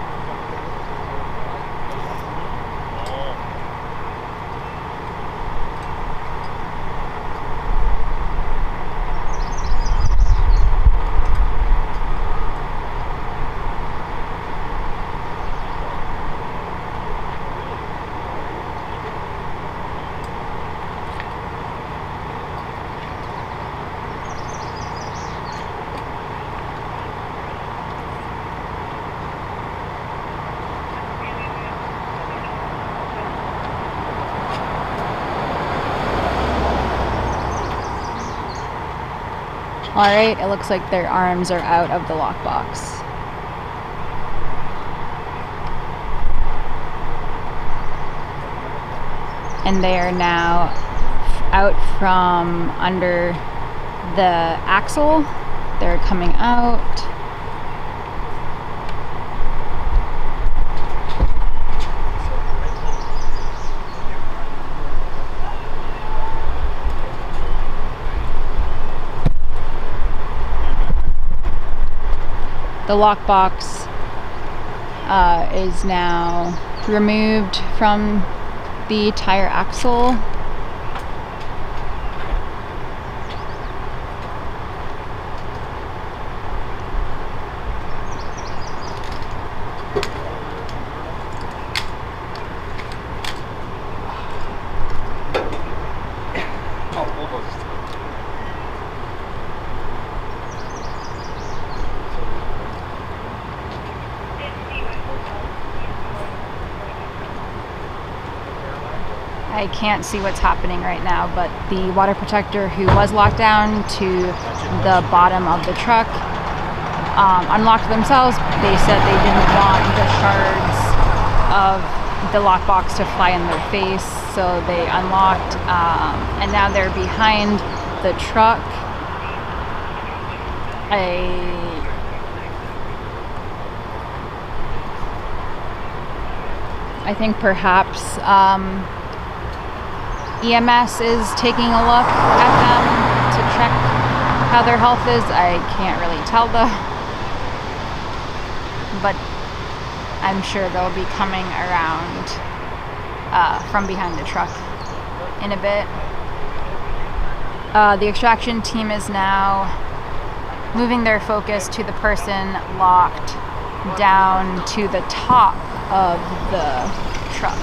Alright, it looks like their arms are out of the lockbox. And they are now out from under the axle. They're coming out. The lockbox is now removed from the tire axle. I can't see what's happening right now, but the water protector who was locked down to the bottom of the truck unlocked themselves. They said they didn't want the shards of the lockbox to fly in their face, so they unlocked, and now they're behind the truck. I think perhaps EMS is taking a look at them to check how their health is. I can't really tell though, but I'm sure they'll be coming around from behind the truck in a bit. The extraction team is now moving their focus to the person locked down to the top of the truck.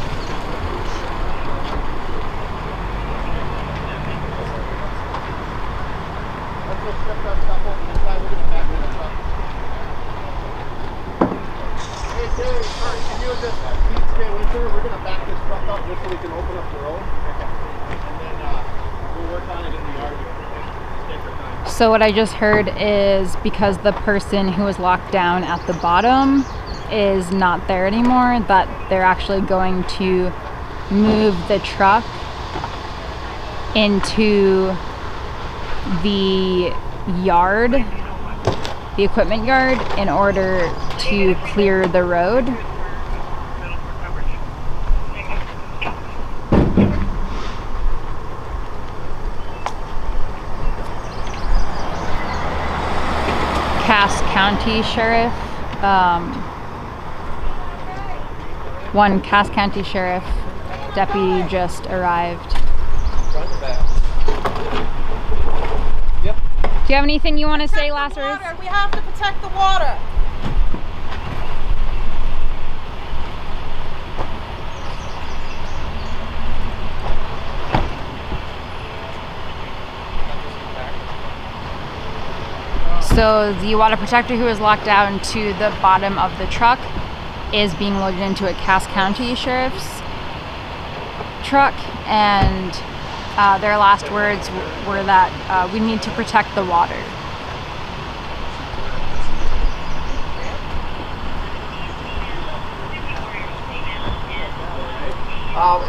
Hey, Terry, can you just please stay with her? We're going to back this truck up just so we can open up the road. Okay. And then we'll work on it in the yard here. Stay for time. So what I just heard is because the person who was locked down at the bottom is not there anymore, that they're actually going to move the truck into the yard, the equipment yard, in order to clear the road. Cass County Sheriff, one Cass County Sheriff deputy just arrived. Yep. Do you have anything you want to say, Lazarus? We have to protect the water. So the water protector who is locked down to the bottom of the truck is being loaded into a Cass County Sheriff's truck, and their last words were that we need to protect the water.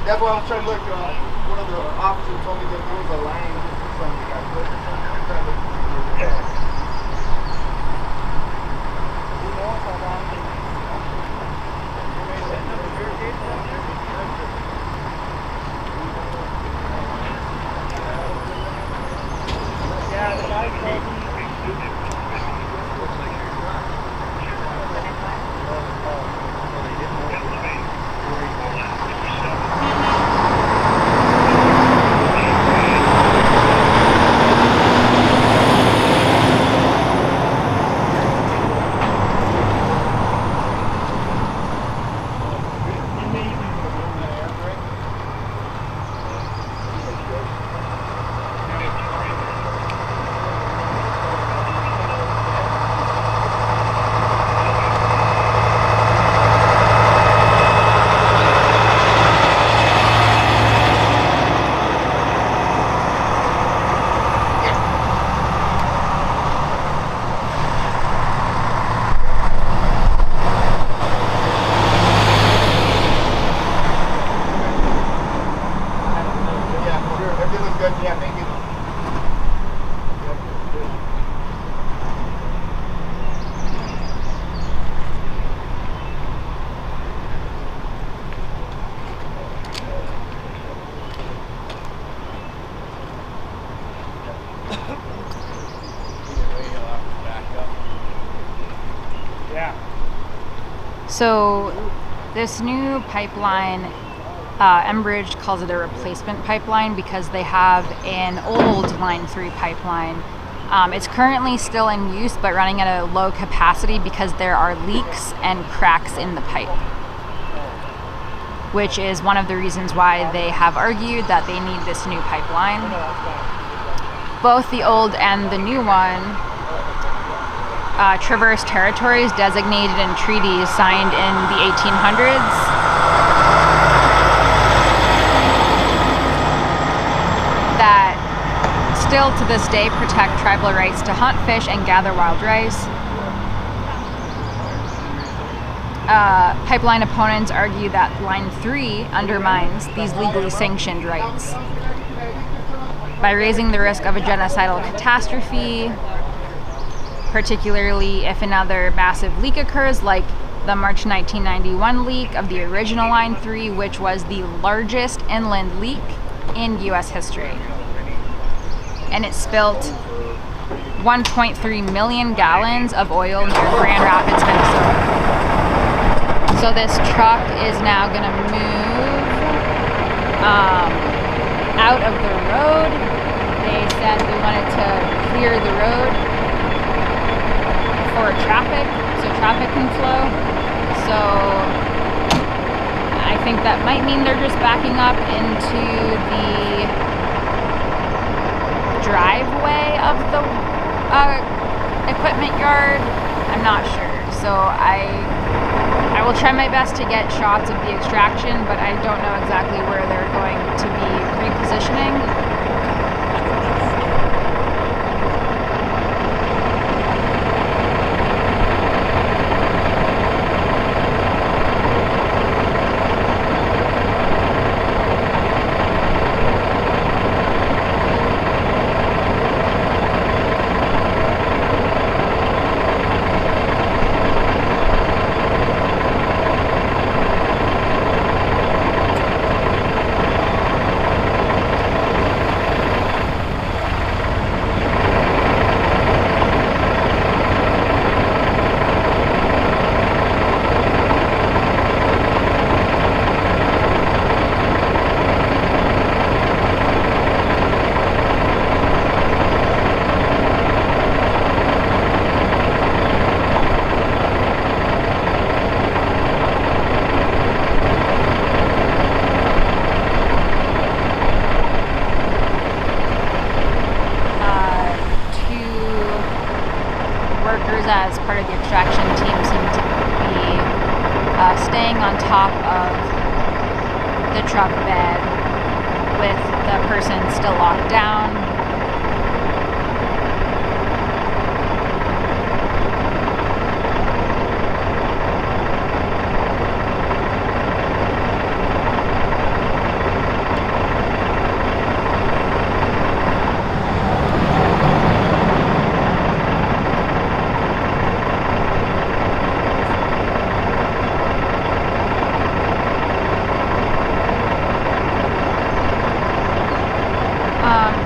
That's why I was trying to look. One of the officers told me that there was a line from the guy. Yeah, the guy told me. Yeah, thank you. So this new pipeline, Enbridge calls it a replacement pipeline because they have an old Line 3 pipeline. It's currently still in use but running at a low capacity because there are leaks and cracks in the pipe, which is one of the reasons why they have argued that they need this new pipeline. Both the old and the new one traverse territories designated in treaties signed in the 1800s. still to this day protect tribal rights to hunt, fish, and gather wild rice. Pipeline opponents argue that Line 3 undermines these legally sanctioned rights by raising the risk of a genocidal catastrophe, particularly if another massive leak occurs, like the March 1991 leak of the original Line 3, which was the largest inland leak in U.S. history. And it spilt 1.3 million gallons of oil near Grand Rapids, Minnesota. So this truck is now going to move out of the road. They said they wanted to clear the road for traffic, so traffic can flow. So I think that might mean they're just backing up into the driveway of the equipment yard. I'm not sure. So I will try my best to get shots of the extraction, but I don't know exactly where they're going to be repositioning. As part of the extraction team seem to be staying on top of the truck bed with the person still locked down.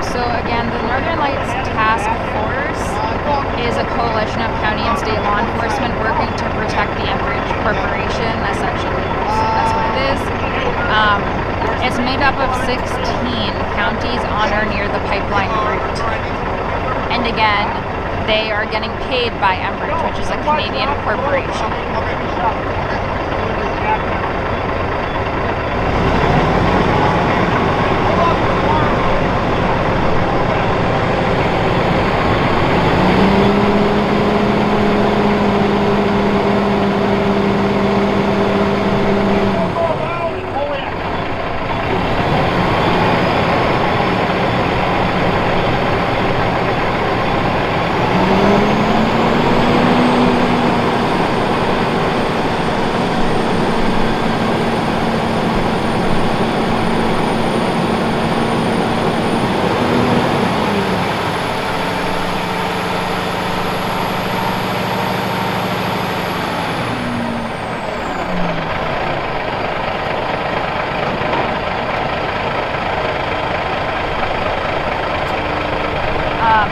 So again, the Northern Lights Task Force is a coalition of county and state law enforcement working to protect the Enbridge Corporation, essentially. That's what it is. It's made up of 16 counties on or near the pipeline route. And again, they are getting paid by Enbridge, which is a Canadian corporation.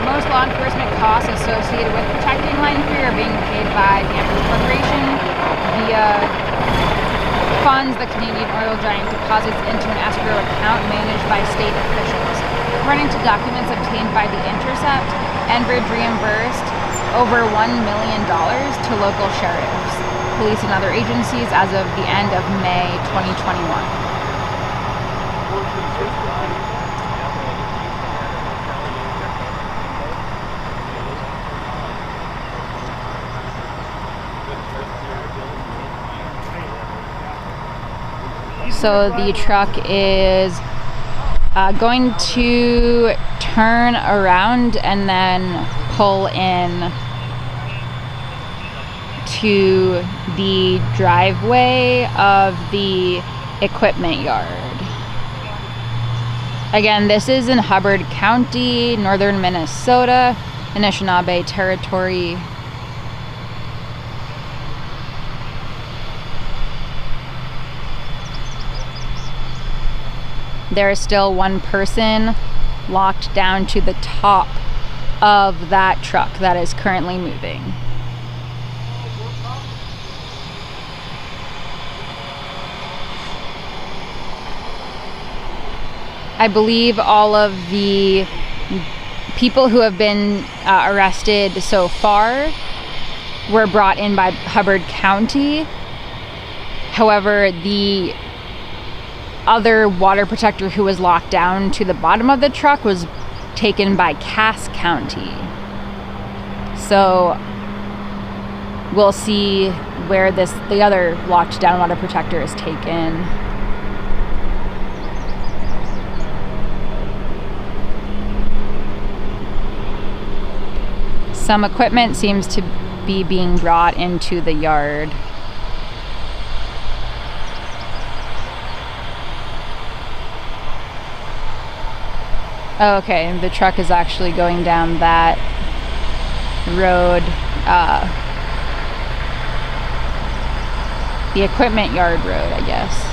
Most law enforcement costs associated with protecting Line 3 are being paid by the Enbridge Corporation via funds the Canadian oil giant deposits into an escrow account managed by state officials. According to documents obtained by The Intercept, Enbridge reimbursed over $1 million to local sheriffs, police, and other agencies as of the end of May 2021. So the truck is Going to turn around and then pull in to the driveway of the equipment yard. Again, this is in Hubbard County, northern Minnesota, Anishinaabe territory. There is still one person locked down to the top of that truck that is currently moving. I believe all of the people who have been arrested so far were brought in by Hubbard County. However, the other water protector who was locked down to the bottom of the truck was taken by Cass County. So we'll see where the other locked down water protector is taken. Some equipment seems to be being brought into the yard. Oh, okay, the truck is actually going down that road, the equipment yard road, I guess.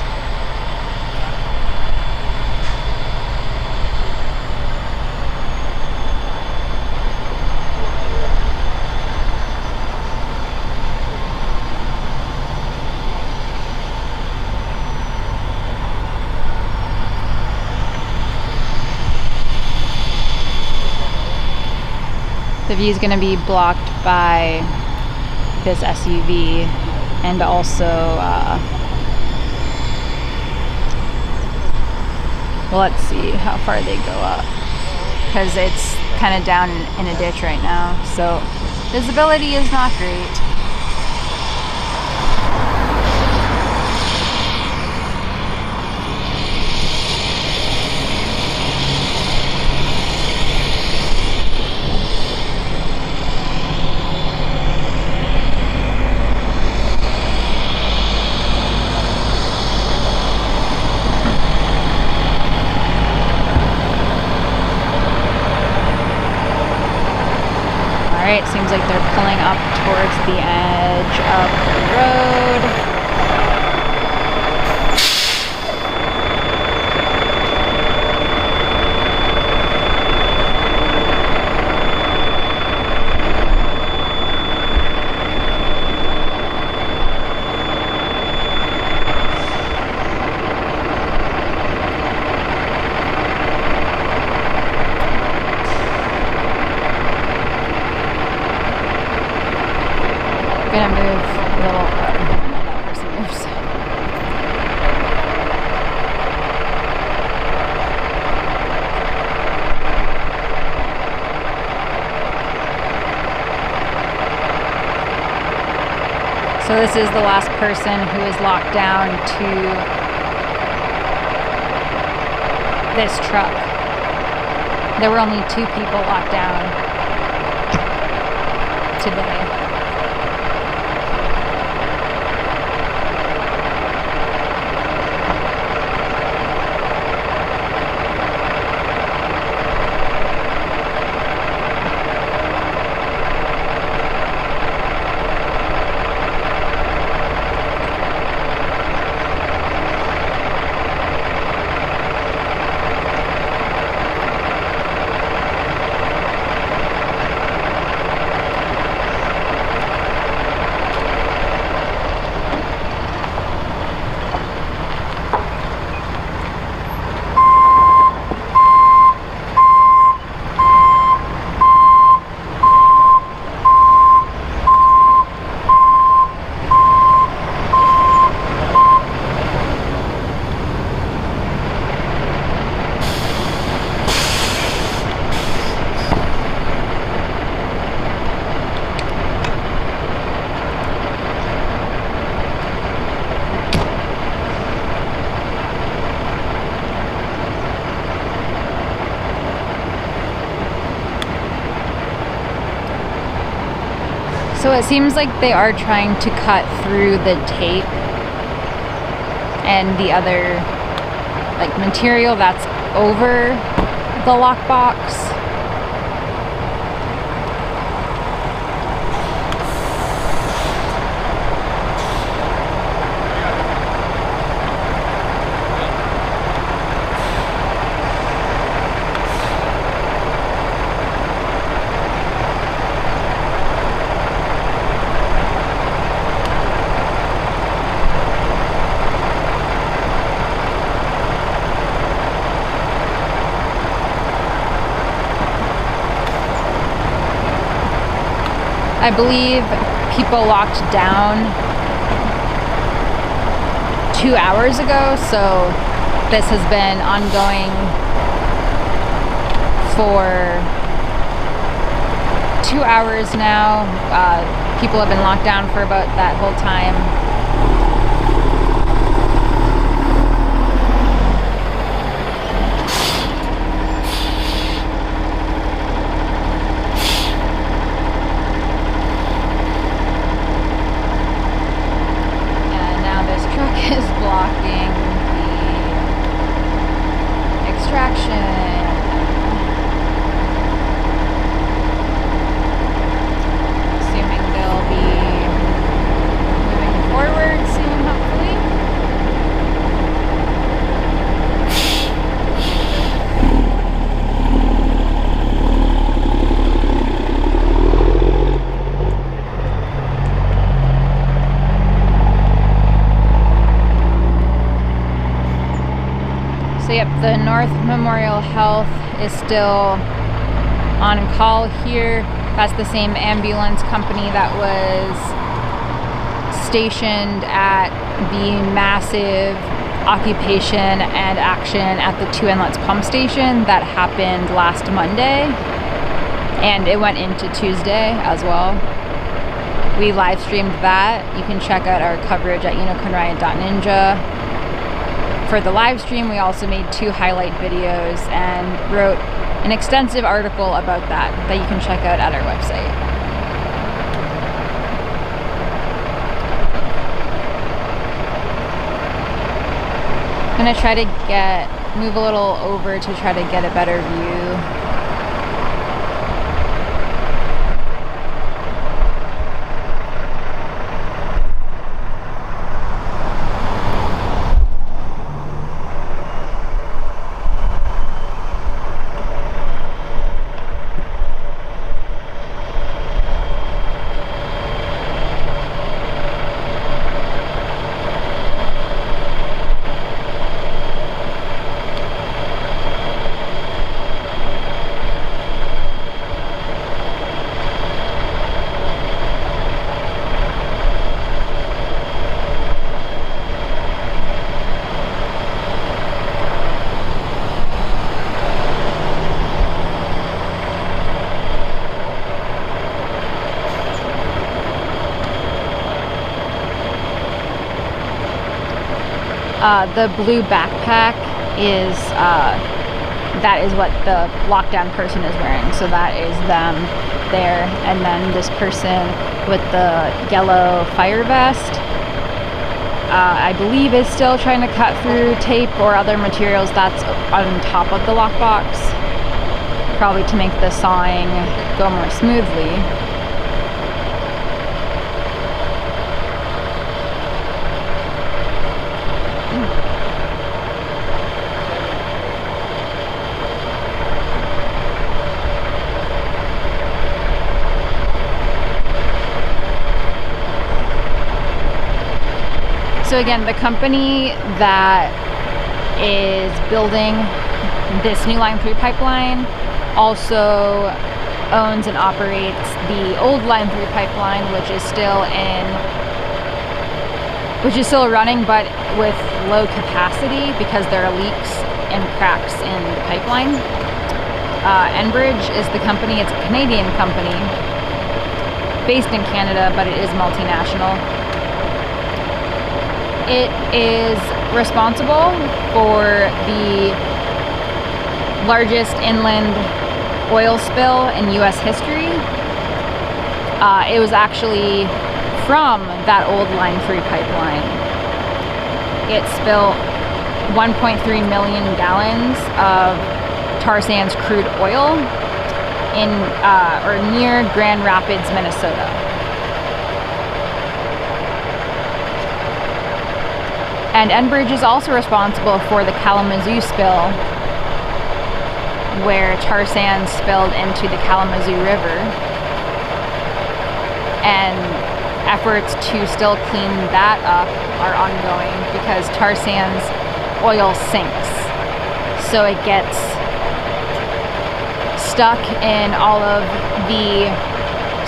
The view is going to be blocked by this SUV and also, well, let's see how far they go up, because it's kind of down in a ditch right now, so visibility is not great. Alright, seems like they're pulling up towards the edge of the road. Gonna move a little that person moves. So this is the last person who is locked down to this truck. There were only 2 people locked down today. it seems like they are trying to cut through the tape and the other like material that's over the lockbox. I believe people locked down 2 hours ago, so this has been ongoing for 2 hours now. People have been locked down for about that whole time. Is blocking the extraction. Assuming they'll be moving forward soon, hopefully. So yep, the North Memorial Health is still on call here. That's the same ambulance company that was stationed at the massive occupation and action at the Two Inlets pump station that happened last Monday. And it went into Tuesday as well. We live streamed that. You can check out our coverage at unicornriot.ninja. For the live stream, we also made 2 highlight videos and wrote an extensive article about that you can check out at our website. I'm gonna try to move a little over to try to get a better view. The blue backpack is that is what the lockdown person is wearing. So that is them there, and then this person with the yellow fire vest, I believe, is still trying to cut through tape or other materials that's on top of the lockbox, probably to make the sawing go more smoothly. So again, the company that is building this new Line 3 pipeline also owns and operates the old Line 3 pipeline, which is still running, but with low capacity because there are leaks and cracks in the pipeline. Enbridge is the company. It's a Canadian company based in Canada, but it is multinational. It is responsible for the largest inland oil spill in US history. It was actually from that old Line 3 pipeline. It spilled 1.3 million gallons of tar sands crude oil in or near Grand Rapids, Minnesota. And Enbridge is also responsible for the Kalamazoo spill, where tar sands spilled into the Kalamazoo River. And efforts to still clean that up are ongoing because tar sands oil sinks. So it gets stuck in all of the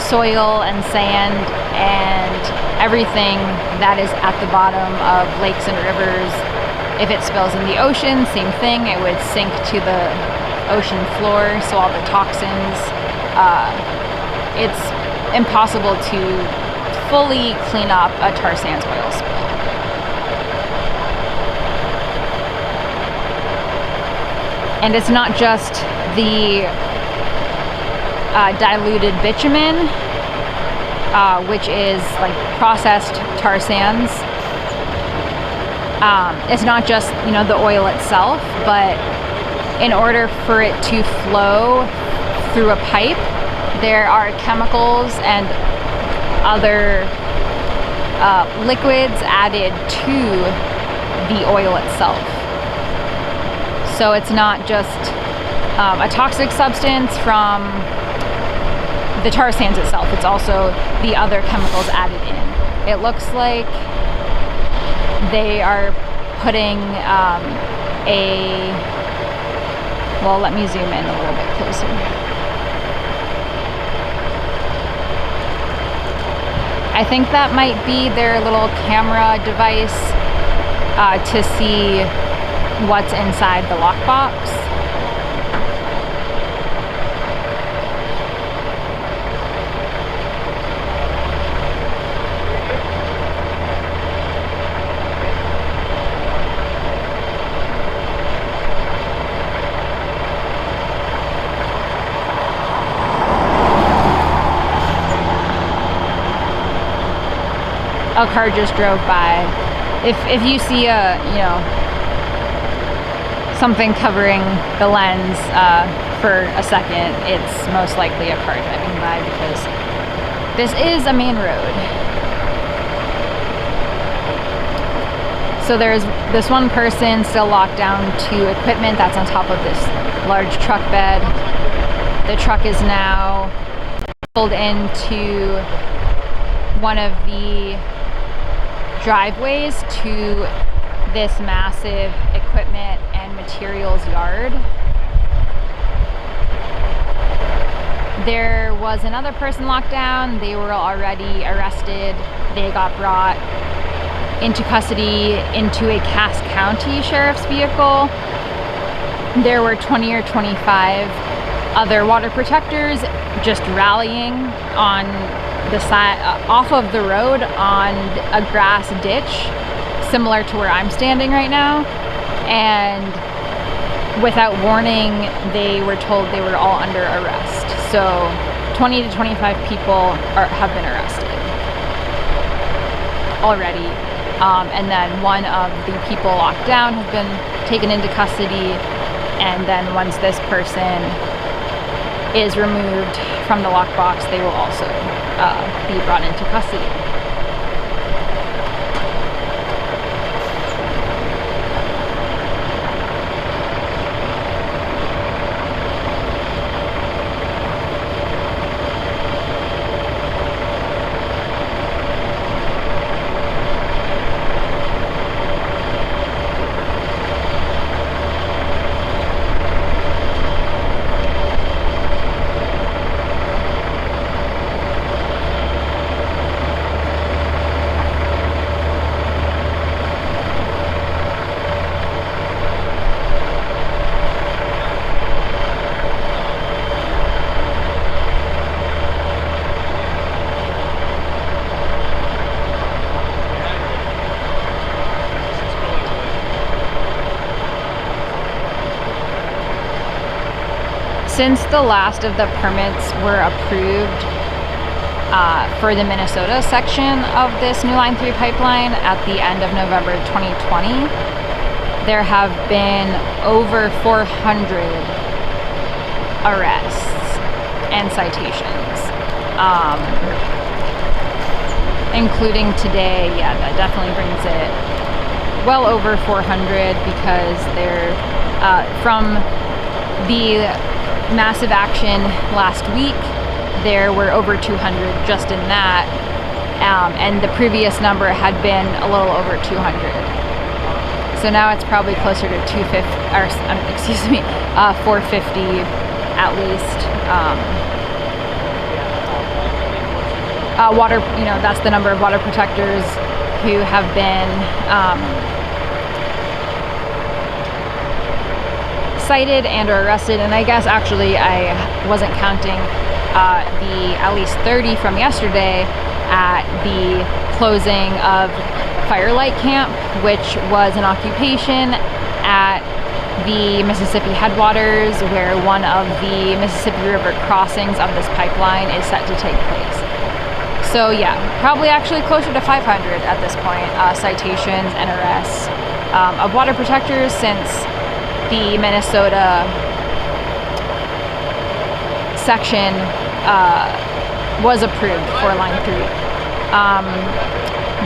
soil and sand and everything that is at the bottom of lakes and rivers. If it spills in the ocean, same thing, it would sink to the ocean floor, so all the toxins. It's impossible to fully clean up a tar sands oil spill. And it's not just the diluted bitumen, which is like processed tar sands. It's not just, the oil itself, but in order for it to flow through a pipe, there are chemicals and other liquids added to the oil itself. So it's not just a toxic substance from the tar sands itself, it's also the other chemicals added in. It looks like they are putting well, let me zoom in a little bit closer. I think that might be their little camera device to see what's inside the lockbox. A car just drove by. If you see something covering the lens for a second, it's most likely a car driving by because this is a main road. So there's this one person still locked down to equipment that's on top of this large truck bed. The truck is now pulled into one of the driveways to this massive equipment and materials yard. There was another person locked down. They were already arrested. They got brought into custody into a Cass County Sheriff's vehicle. There were 20 or 25 other water protectors just rallying on the side off of the road on a grass ditch similar to where I'm standing right now, and without warning they were told they were all under arrest. So 20 to 25 people have been arrested already, and then one of the people locked down has been taken into custody, and then once this person is removed from the lockbox, they will also be brought into custody. Since the last of the permits were approved for the Minnesota section of this new Line 3 pipeline at the end of November 2020, there have been over 400 arrests and citations. Including today, yeah, that definitely brings it well over 400 because they're from the massive action last week, there were over 200 just in that, and the previous number had been a little over 200. So now it's probably closer to 250, or 450 at least. Water, that's the number of water protectors who have been cited and or arrested. And I guess actually I wasn't counting the at least 30 from yesterday at the closing of Firelight Camp, which was an occupation at the Mississippi headwaters where one of the Mississippi River crossings of this pipeline is set to take place. So yeah, probably actually closer to 500 at this point, citations and arrests of water protectors since the Minnesota section was approved for Line 3.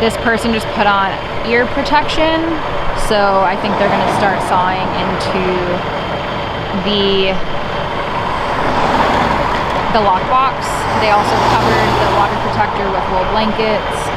This person just put on ear protection, so I think they're going to start sawing into the lockbox. They also covered the water protector with wool blankets.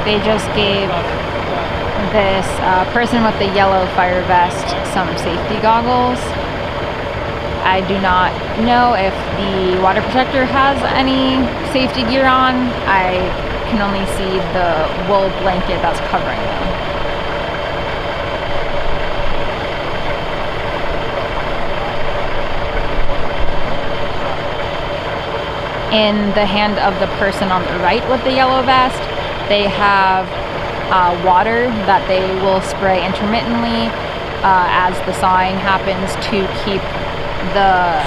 They just gave this person with the yellow fire vest some safety goggles. I do not know if the water protector has any safety gear on. I can only see the wool blanket that's covering them. In the hand of the person on the right with the yellow vest, they have water that they will spray intermittently as the sawing happens to keep the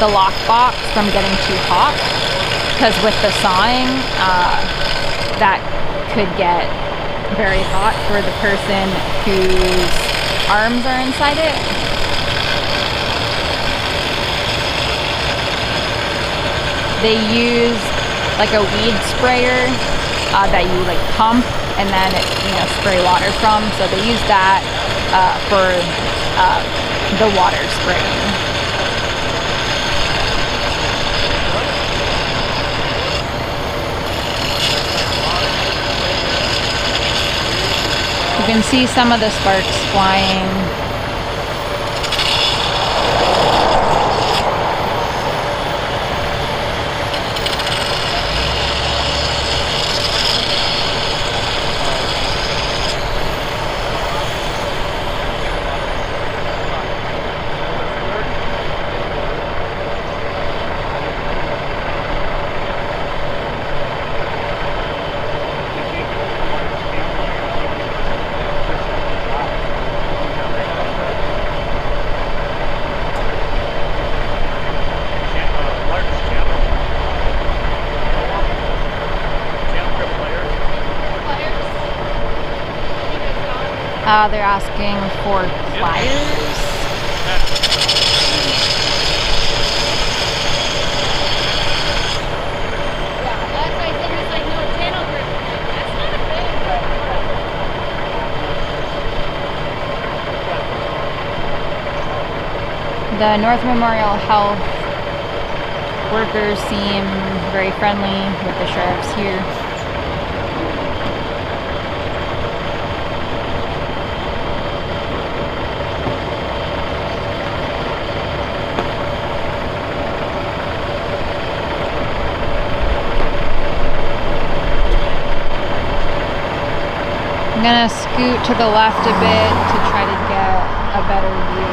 lockbox from getting too hot, because with the sawing that could get very hot for the person whose arms are inside it. They use like a weed sprayer that you like pump and then it, spray water from. So they use that for the water spraying. You can see some of the sparks flying. They're asking for pliers. The North Memorial Health workers seem very friendly with the sheriffs here. gonna scoot to the left a bit to try to get a better view.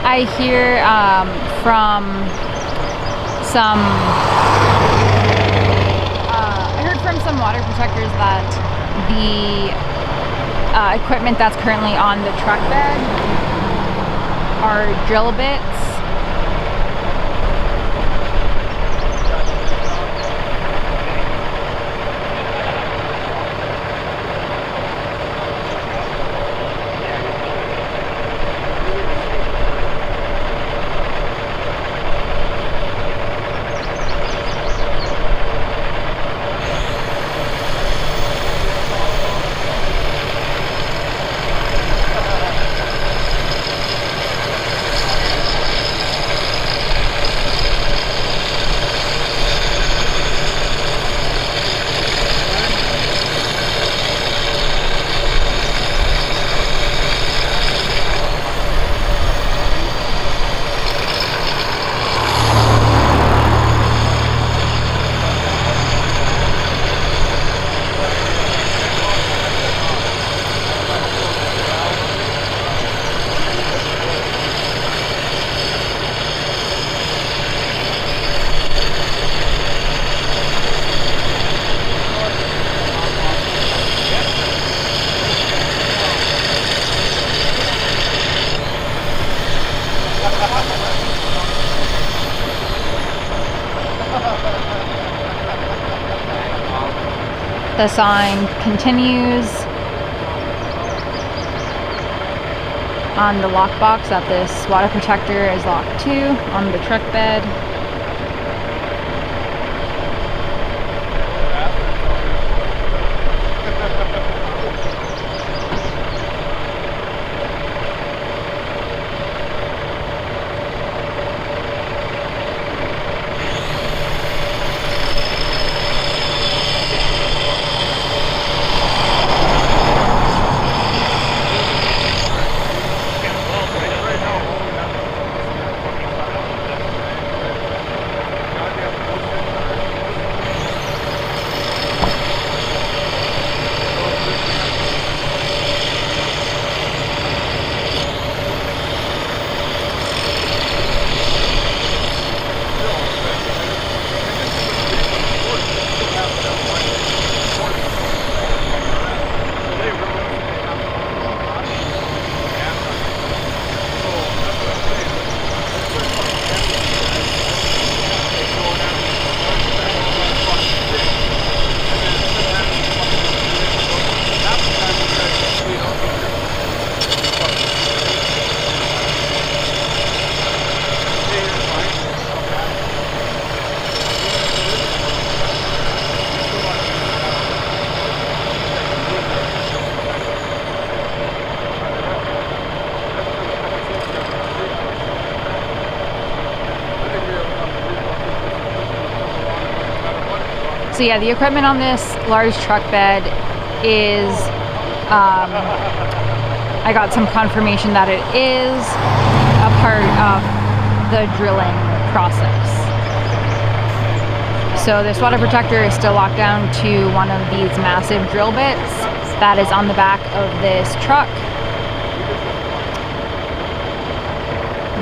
I hear from some, I heard from some water protectors that the equipment that's currently on the truck bed are drill bits. The sign continues on the lockbox that this water protector is locked to on the truck bed. So yeah, the equipment on this large truck bed is, I got some confirmation that it is a part of the drilling process. So this water protector is still locked down to one of these massive drill bits that is on the back of this truck.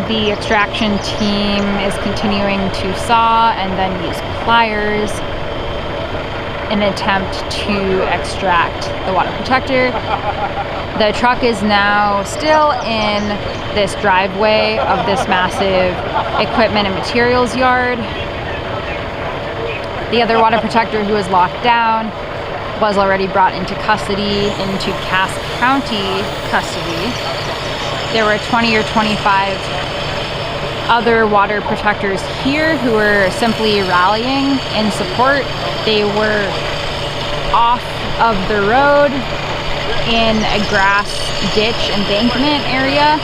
The extraction team is continuing to saw and then use pliers an attempt to extract the water protector. The truck is now still in this driveway of this massive equipment and materials yard. The other water protector, who was locked down, was already brought into custody, into Cass County custody. There were 20 or 25 other water protectors here who were simply rallying in support. They were off of the road in a grass ditch embankment area,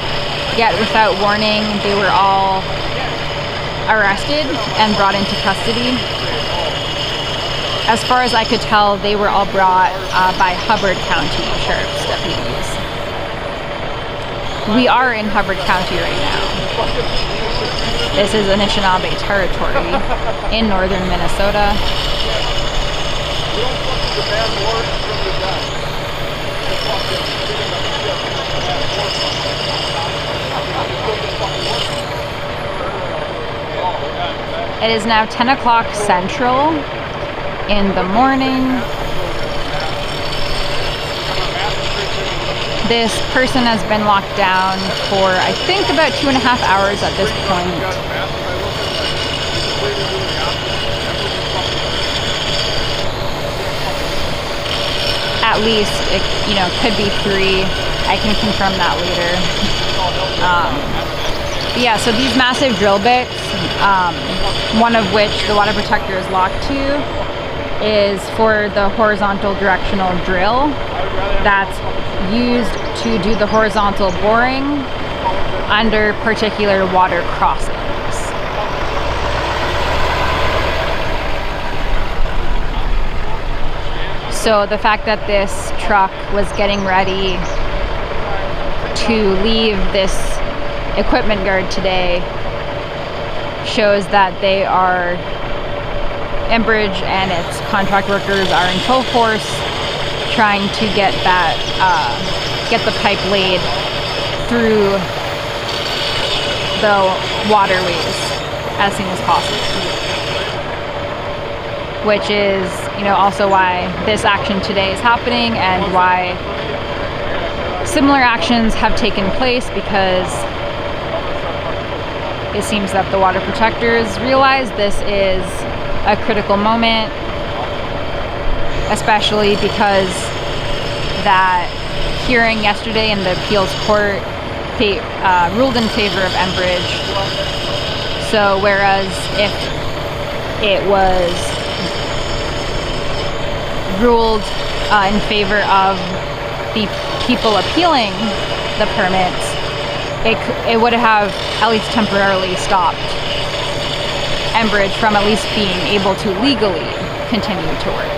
yet without warning they were all arrested and brought into custody. As far as I could tell, they were all brought by Hubbard County Sheriff's deputies. We are in Hubbard County right now. This is Anishinaabe territory in northern Minnesota. It is now 10 o'clock Central in the morning. This person has been locked down for, I think, about 2.5 hours at this point. At least, it, could be 3. I can confirm that later. Yeah, so these massive drill bits, one of which the water protector is locked to, is for the horizontal directional drill that's used to do the horizontal boring under particular water crossings. So the fact that this truck was getting ready to leave this equipment yard today shows that they are, Enbridge and its contract workers are in full force trying to get that, get the pipe laid through the waterways as soon as possible. Which is, also why this action today is happening and why similar actions have taken place, because it seems that the water protectors realize this is a critical moment, especially because that hearing yesterday in the appeals court ruled in favor of Enbridge. So whereas if it was ruled in favor of the people appealing the permits, it would have at least temporarily stopped Enbridge from at least being able to legally continue to work.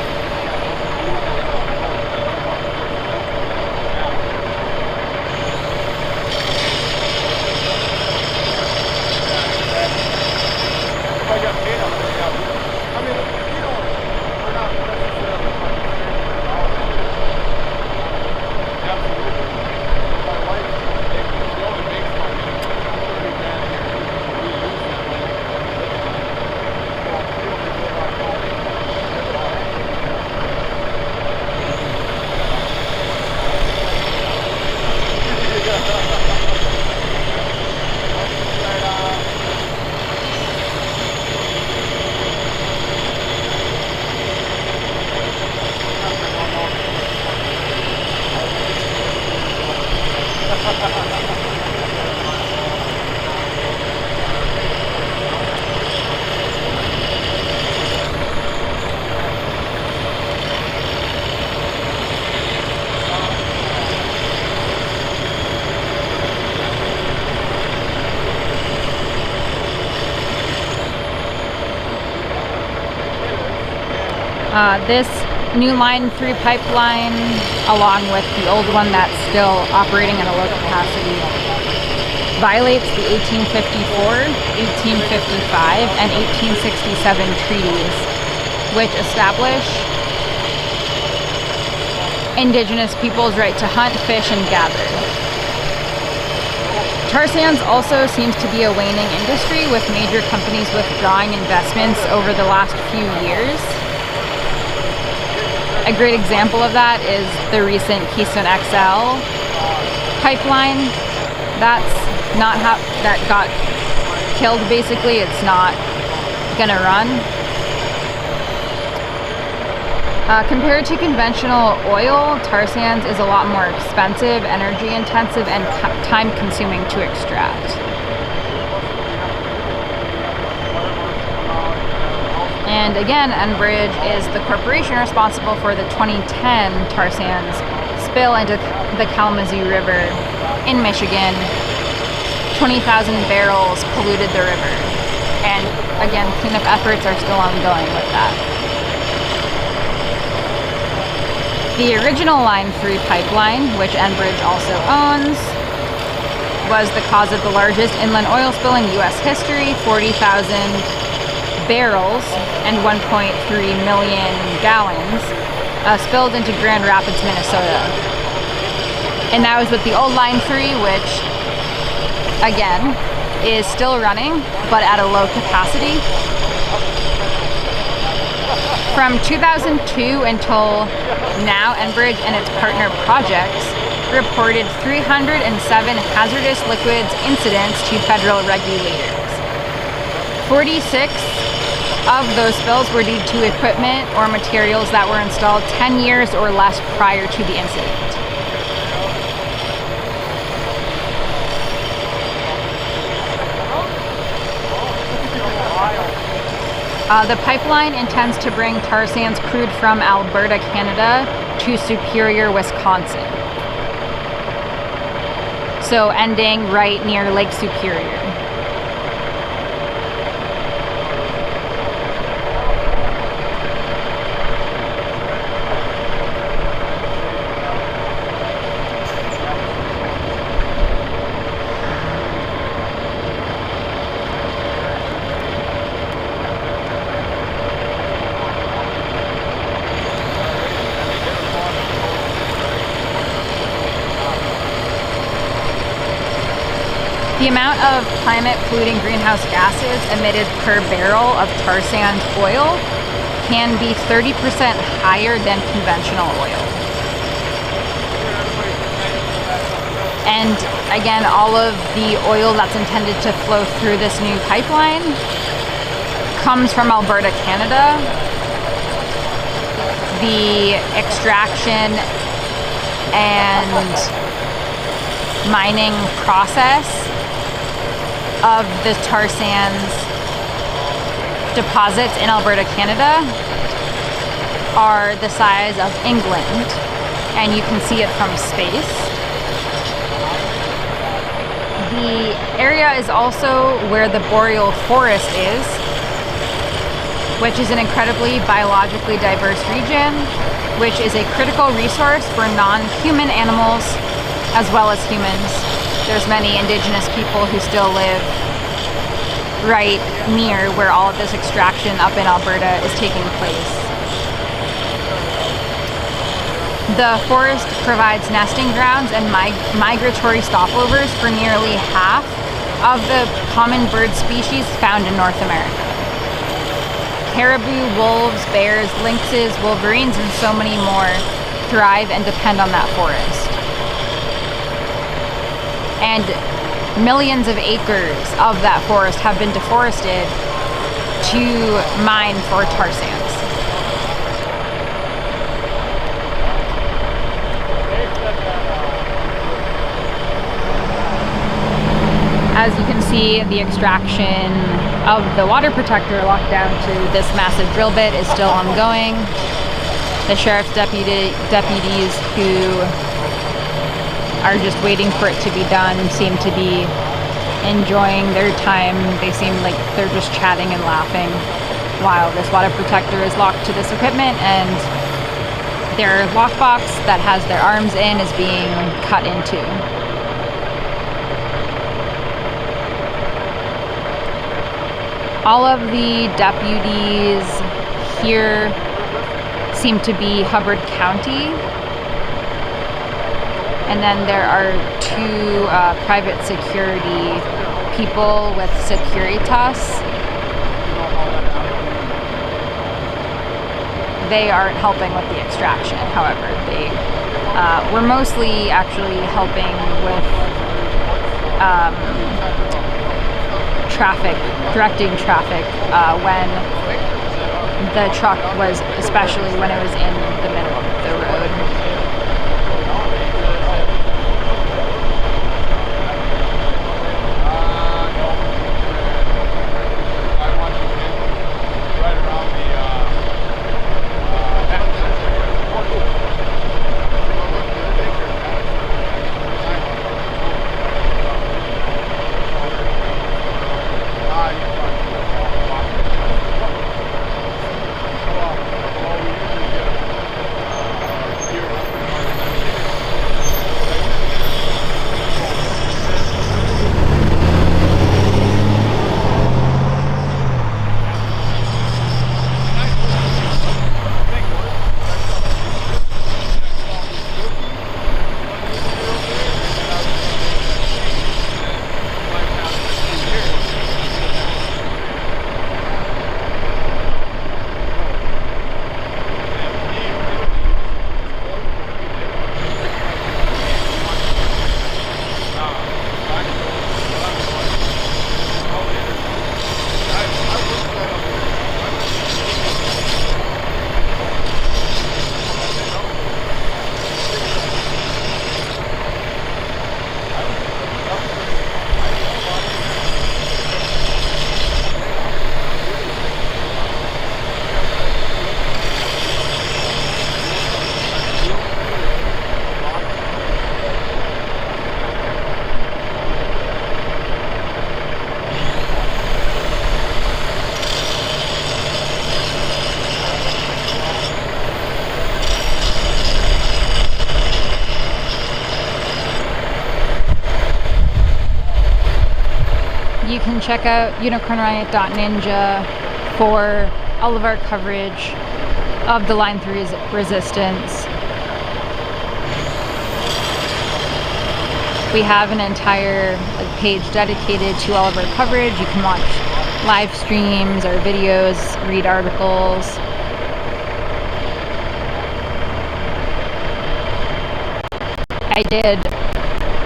This new Line 3 pipeline, along with the old one that's still operating at a low capacity, violates the 1854, 1855, and 1867 treaties, which establish Indigenous peoples' right to hunt, fish, and gather. Tar sands also seems to be a waning industry, with major companies withdrawing investments over the last few years. A great example of that is the recent Keystone XL pipeline. That's not how that got killed, basically. It's not gonna run. Compared to conventional oil, tar sands is a lot more expensive, energy intensive, and time consuming to extract. And again, Enbridge is the corporation responsible for the 2010 tar sands spill into the Kalamazoo River in Michigan. 20,000 barrels polluted the river. And again, cleanup efforts are still ongoing with that. The original Line 3 pipeline, which Enbridge also owns, was the cause of the largest inland oil spill in U.S. history. 40,000 barrels and 1.3 million gallons spilled into Grand Rapids, Minnesota. And that was with the old Line 3, which, again, is still running, but at a low capacity. From 2002 until now, Enbridge and its partner projects reported 307 hazardous liquids incidents to federal regulators. 46 of those spills were due to equipment or materials that were installed 10 years or less prior to the incident. The pipeline intends to bring tar sands crude from Alberta, Canada to Superior, Wisconsin. So ending right near Lake Superior. The amount of climate-polluting greenhouse gases emitted per barrel of tar sand oil can be 30% higher than conventional oil. And again, all of the oil that's intended to flow through this new pipeline comes from Alberta, Canada. The extraction and mining process of the tar sands deposits in Alberta, Canada are the size of England, and you can see it from space. The area is also where the boreal forest is, which is an incredibly biologically diverse region, which is a critical resource for non-human animals as well as humans. There's many indigenous people who still live right near where all of this extraction up in Alberta is taking place. The forest provides nesting grounds and migratory stopovers for nearly half of the common bird species found in North America. Caribou, wolves, bears, lynxes, wolverines, and so many more thrive and depend on that forest. And millions of acres of that forest have been deforested to mine for tar sands. As you can see, the extraction of the water protector locked down to this massive drill bit is still ongoing. The sheriff's deputies who are just waiting for it to be done seem to be enjoying their time. They seem like they're just chatting and laughing while this water protector is locked to this equipment, and their lockbox that has their arms in is being cut into. All of the deputies here seem to be Hubbard County. And then there are two private security people with Securitas. they aren't helping with the extraction. However, they were mostly actually helping with traffic, directing traffic when the truck was, especially when it was in the middle of the road. You can check out unicornriot.ninja for all of our coverage of the Line 3 resistance. We have an entire page dedicated to all of our coverage. You can watch live streams or videos, read articles. I did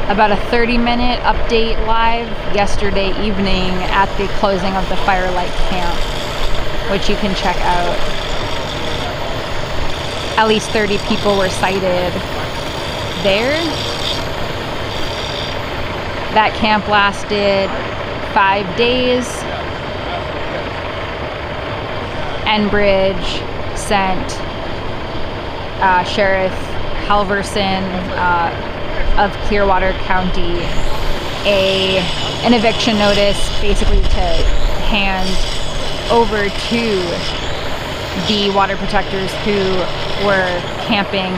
about a 30-minute update live yesterday evening at the closing of the Firelight Camp, which you can check out. At least 30 people were sighted there. That camp lasted 5 days. Enbridge sent Sheriff Halverson of Clearwater County an eviction notice, basically to hand over to the water protectors who were camping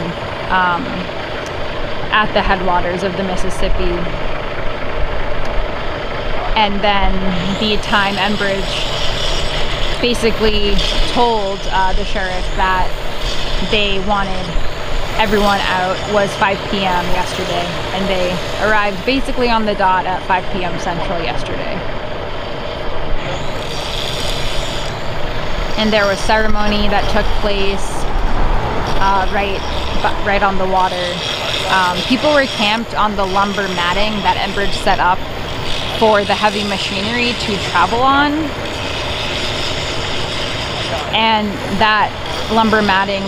at the headwaters of the Mississippi. And then the time Enbridge basically told the sheriff that they wanted everyone out was 5 p.m. yesterday, and they arrived basically on the dot at 5 p.m. Central yesterday. And there was ceremony that took place right on the water. People were camped on the lumber matting that Enbridge set up for the heavy machinery to travel on, and that lumber matting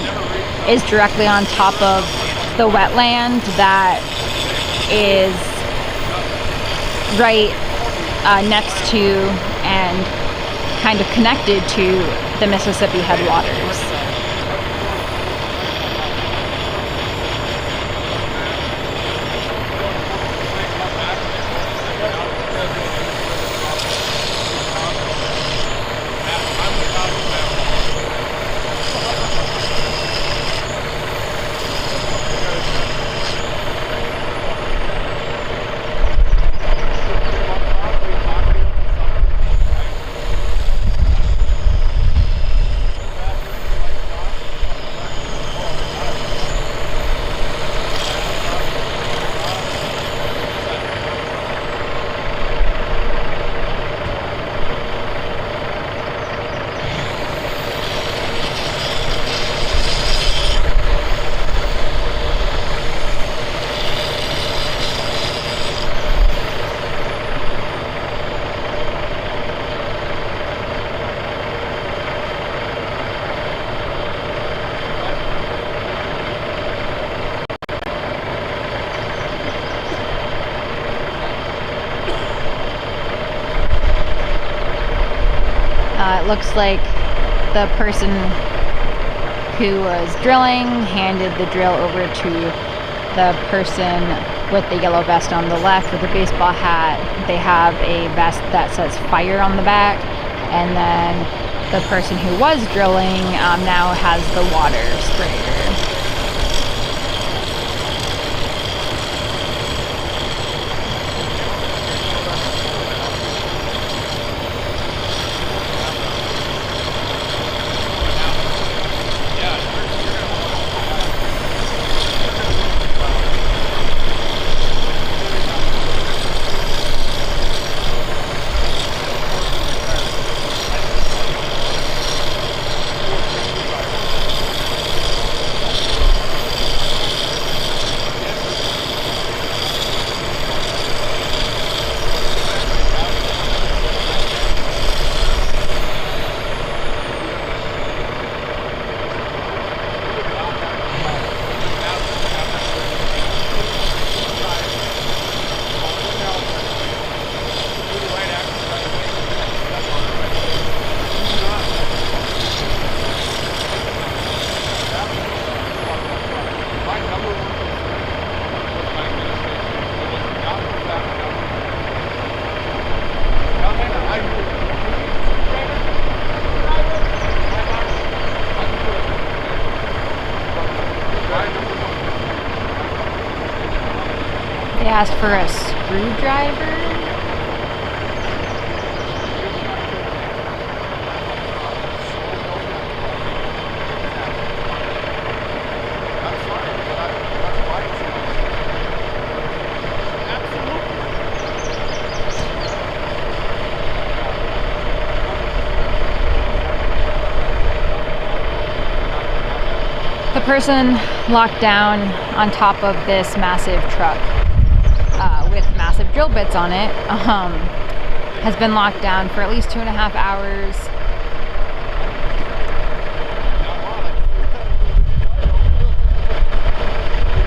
is directly on top of the wetland that is right next to and kind of connected to the Mississippi headwaters. it looks like the person who was drilling handed the drill over to the person with the yellow vest on the left with the baseball hat. They have a vest that says fire on the back, and then the person who was drilling now has the water sprayer. They asked for a screwdriver. The person locked down on top of this massive truck with massive drill bits on it has been locked down for at least 2.5 hours.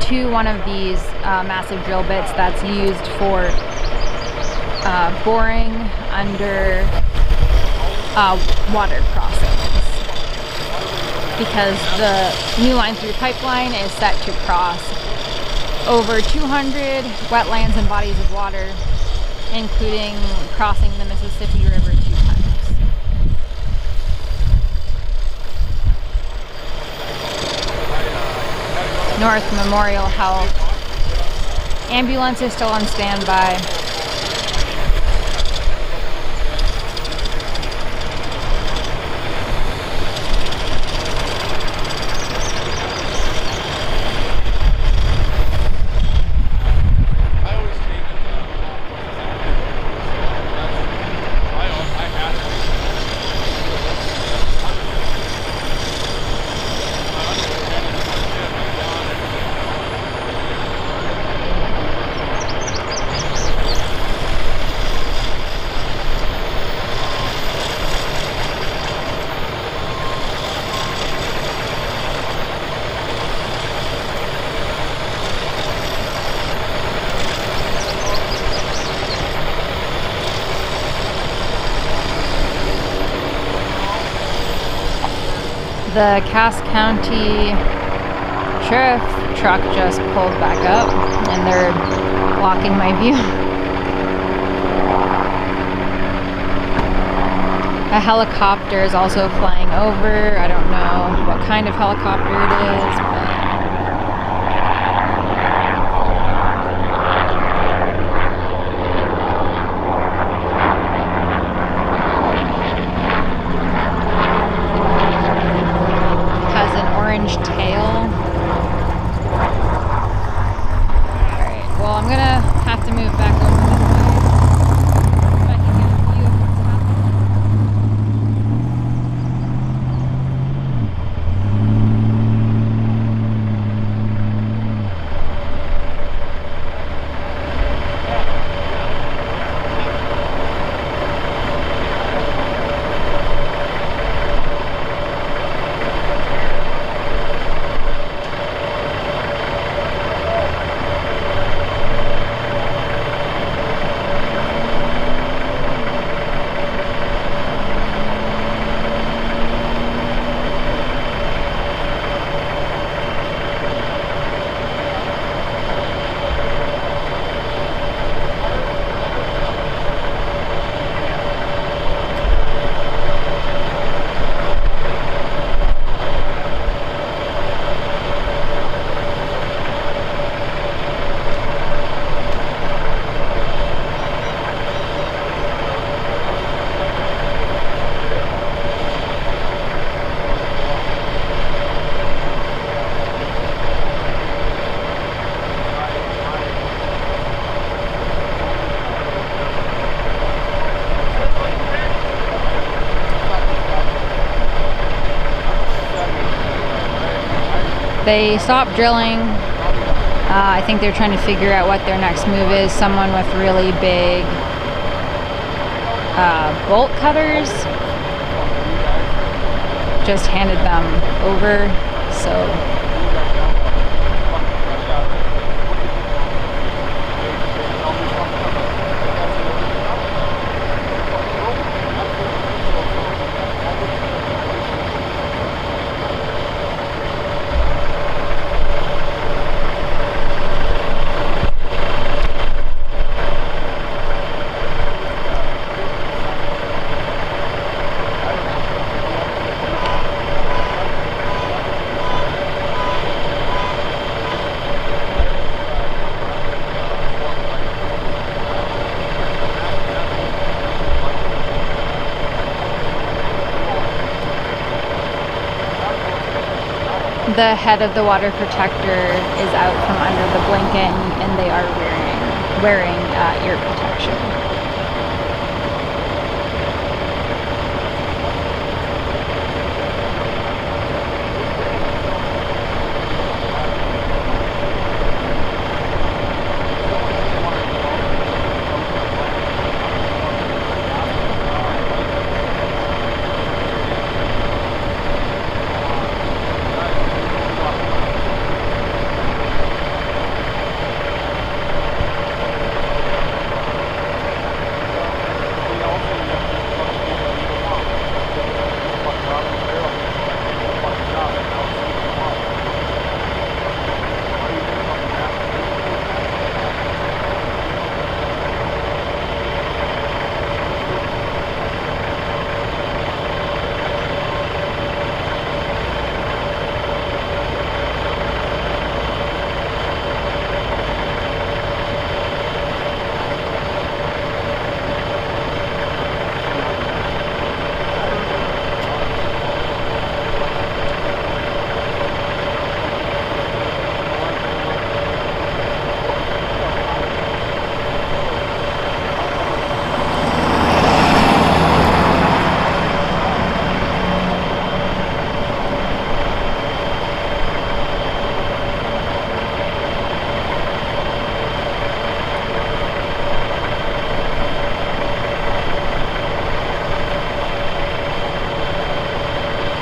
To one of these massive drill bits that's used for boring under water crossings, because the new line 3 pipeline is set to cross over 200 wetlands and bodies of water, including crossing the Mississippi River 2 times. North Memorial Health ambulance is still on standby. The Cass County Sheriff truck just pulled back up and they're blocking my view. A helicopter is also flying over. I don't know what kind of helicopter it is, but tail. Alright, well, I'm gonna have to move back over this way so I can get a view of what's They stopped drilling. I think they're trying to figure out what their next move is. Someone with really big bolt cutters just handed them over, so the head of the water protector is out from under the blanket, and they are wearing ear protection.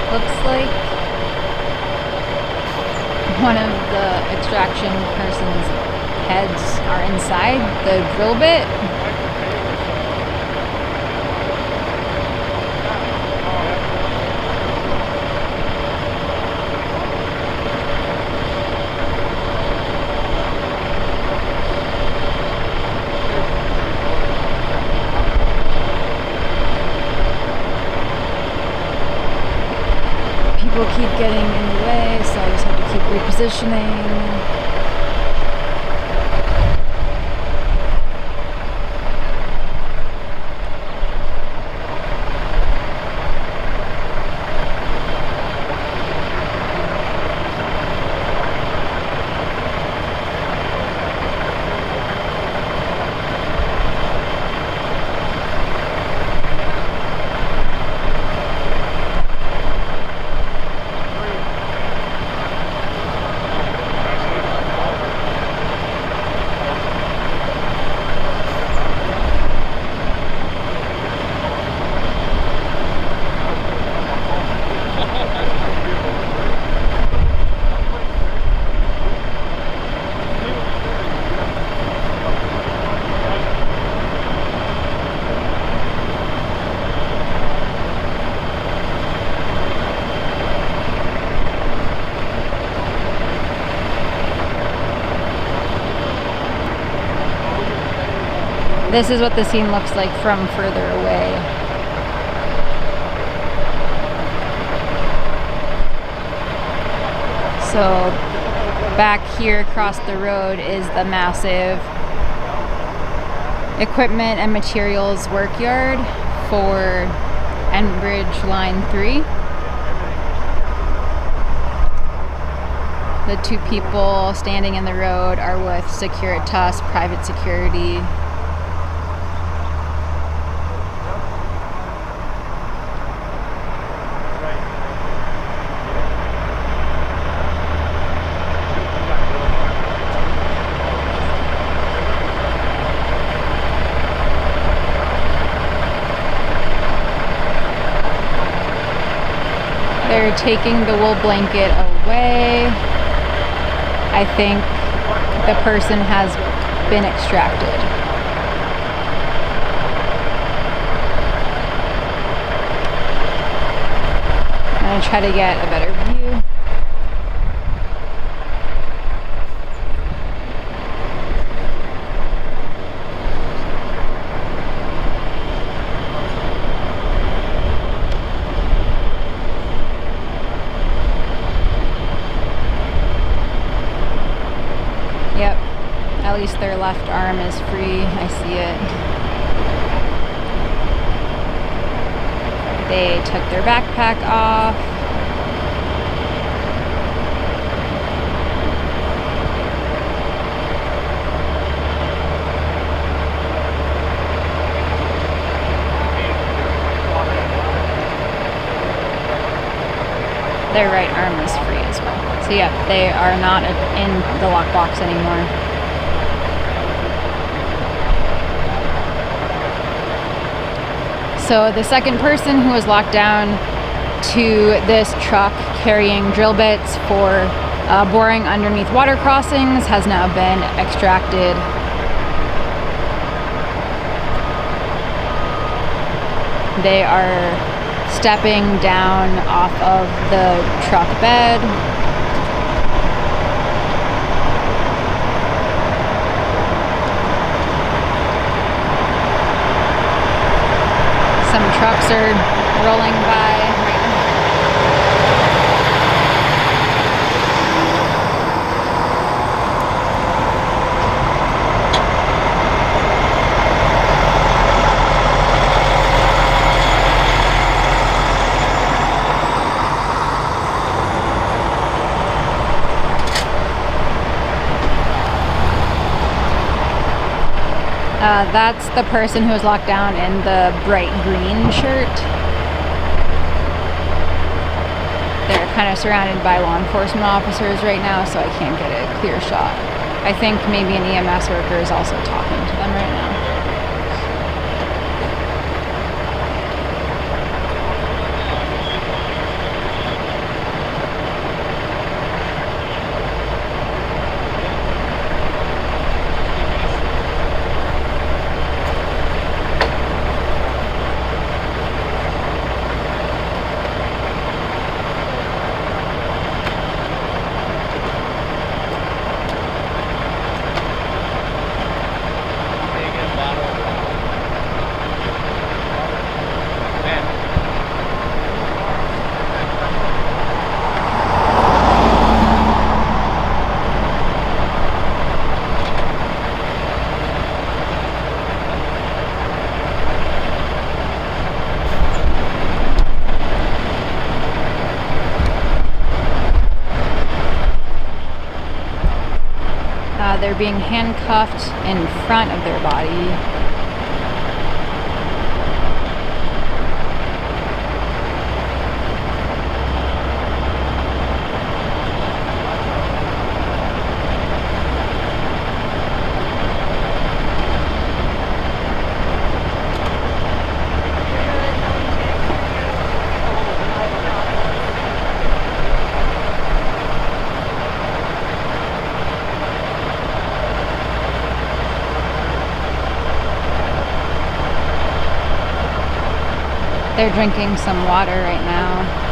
Looks like one of the extraction person's heads are inside the drill bit. People keep getting in the way, so I just have to keep repositioning. This is what the scene looks like from further away. So back here across the road is the massive equipment and materials workyard for Enbridge Line 3. The two people standing in the road are with Securitas Private Security. They're taking the wool blanket away. I think the person has been extracted. I'm gonna try to get a better view. Yep, at least their left arm is free. I see it. They took their backpack off. Their right arm is free as well. So yeah, they are not in the lockbox anymore. So the second person who was locked down to this truck carrying drill bits for boring underneath water crossings has now been extracted. They are stepping down off of the truck bed. Some trucks are rolling by right now. That's the person who was locked down in the bright green shirt. They're kind of surrounded by law enforcement officers right now, so I can't get a clear shot. I think maybe an EMS worker is also talking to them right now. They're being handcuffed in front of their body. They're drinking some water right now.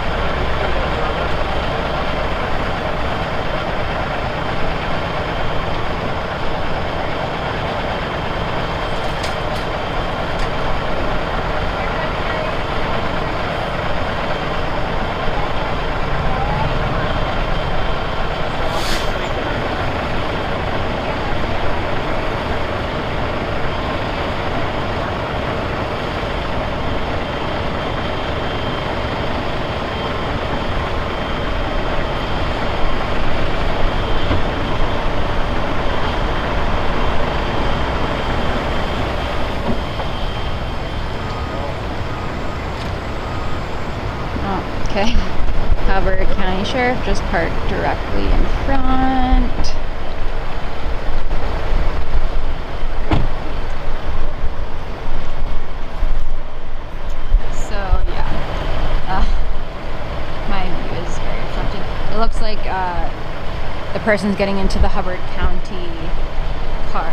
Okay, Hubbard County Sheriff just parked directly in front. So yeah, my view person's getting into the Hubbard County car.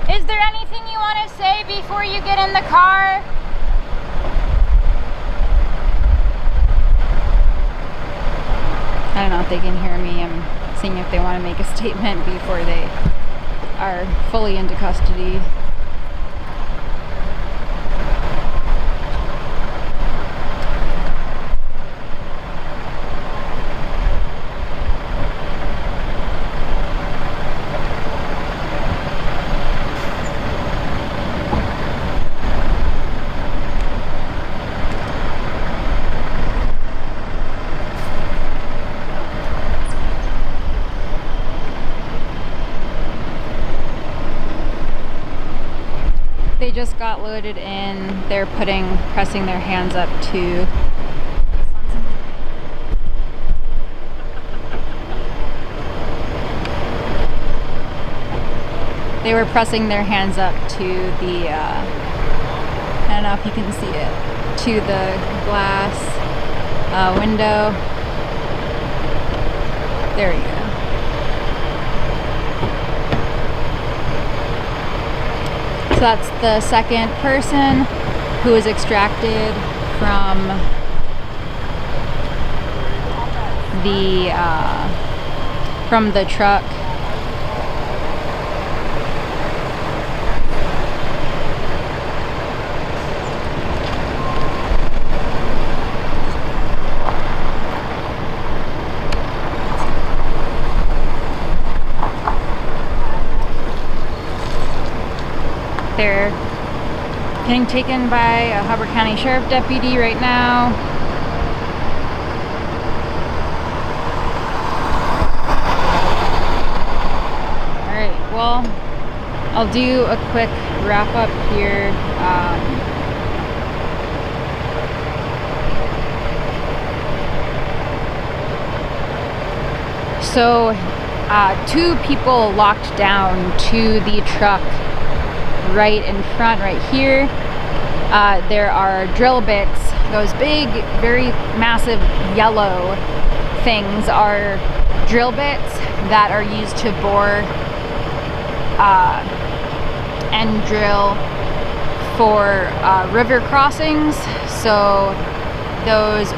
Is there anything you want to say before you get in the car? I don't know if they can hear me. I'm seeing if they want to make a statement before they are fully into custody. They just got loaded in. They're pressing their hands up to. They were pressing their hands up to the, I don't know if you can see it, to the glass window. There we go. So that's the second person who was extracted from the truck. They're getting taken by a Hubbard County Sheriff deputy right now. Alright, well, I'll do a quick wrap up here. So, two people locked down to the truck right in front, right here. There are drill bits. Those big, very massive yellow things are drill bits that are used to bore and drill for river crossings. So those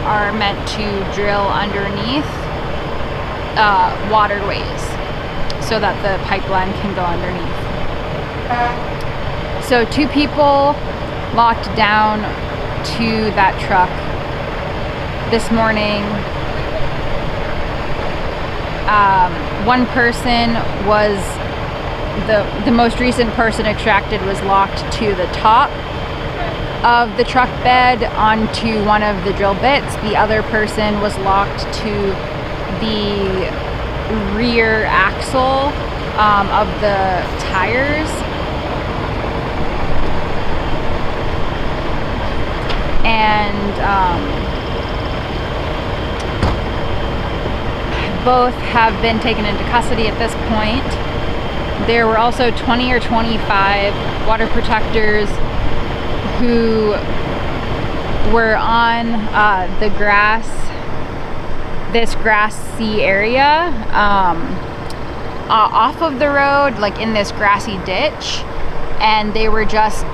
are meant to drill underneath waterways so that the pipeline can go underneath. So two people locked down to that truck this morning. One person was, the most recent person extracted was locked to the top of the truck bed onto one of the drill bits. The other person was locked to the rear axle of the tires. And both have been taken into custody at this point. There were also 20 or 25 water protectors who were on the grass, this grassy area off of the road, like in this grassy ditch, and they were just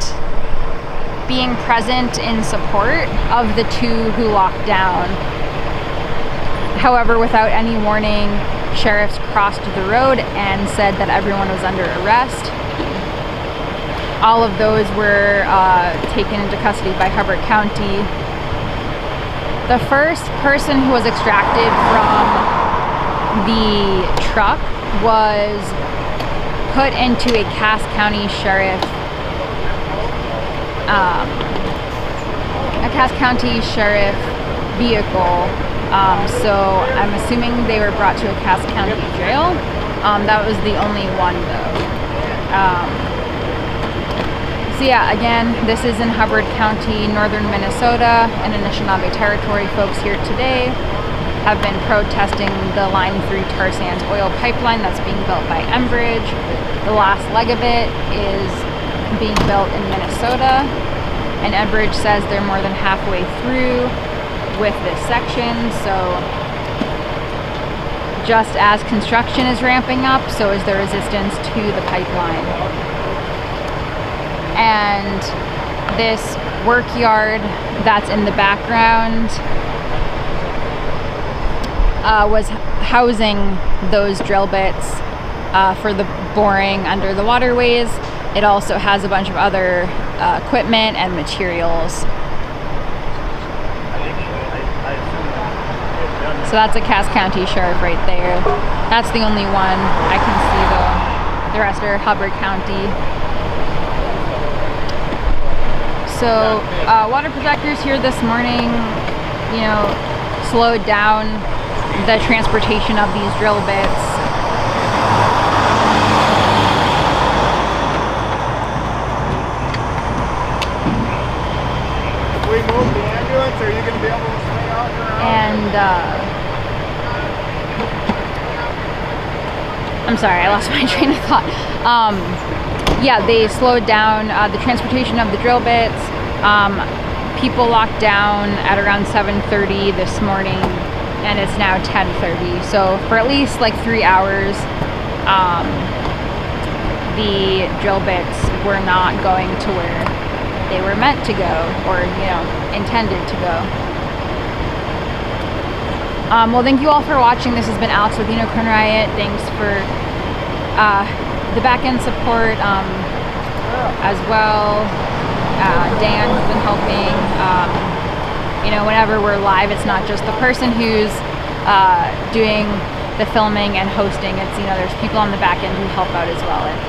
being present in support of the two who locked down. However, without any warning, sheriffs crossed the road and said that everyone was under arrest. All of those were taken into custody by Hubbard County. The first person who was extracted from the truck was put into a Cass County Sheriff vehicle. So I'm assuming they were brought to a Cass County jail. That was the only one though. So yeah, again, this is in Hubbard County, northern Minnesota, and Anishinaabe Territory. Folks here today have been protesting the Line 3 tar sands oil pipeline that's being built by Enbridge. The last leg of it is being built in Minnesota, and Enbridge says they're more than halfway through with this section. So just as construction is ramping up, so is the resistance to the pipeline. And this work yard that's in the background was housing those drill bits for the boring under the waterways. It also has a bunch of other equipment and materials. So that's a Cass County sheriff right there. That's the only one I can see though. The rest are Hubbard County. So water projectors here this morning, you know, slowed down the transportation of these drill bits. If we move the ambulance, are you going to be able to stay out here? And I'm sorry, I lost my train of thought. Yeah, they slowed down the transportation of the drill bits. People locked down at around 7:30 this morning, and it's now 10:30. So for at least like 3 hours, the drill bits were not going to where they were meant to go, or intended to go. Well, thank you all for watching. This has been Alex with Unicorn Riot. Thanks for the back-end support as well. Dan has been helping. Whenever we're live, it's not just the person who's doing the filming and hosting. It's, there's people on the back end who help out as well. And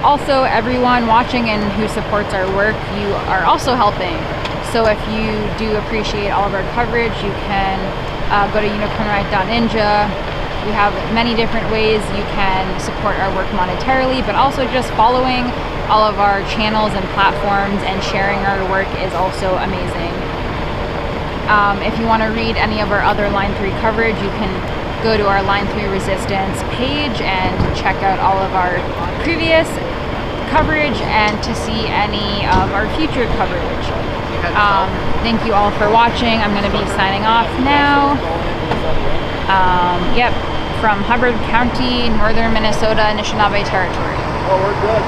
also, everyone watching and who supports our work, you are also helping. So if you do appreciate all of our coverage, you can go to unicornriot.ninja. We have many different ways you can support our work monetarily, but also just following all of our channels and platforms and sharing our work is also amazing. If you want to read any of our other Line 3 coverage, you can go to our Line 3 Resistance page and check out all of our previous coverage and to see any of our future coverage. Thank you all for watching. I'm going to be signing off now. From Hubbard County, northern Minnesota, Anishinaabe Territory. Oh, we're good.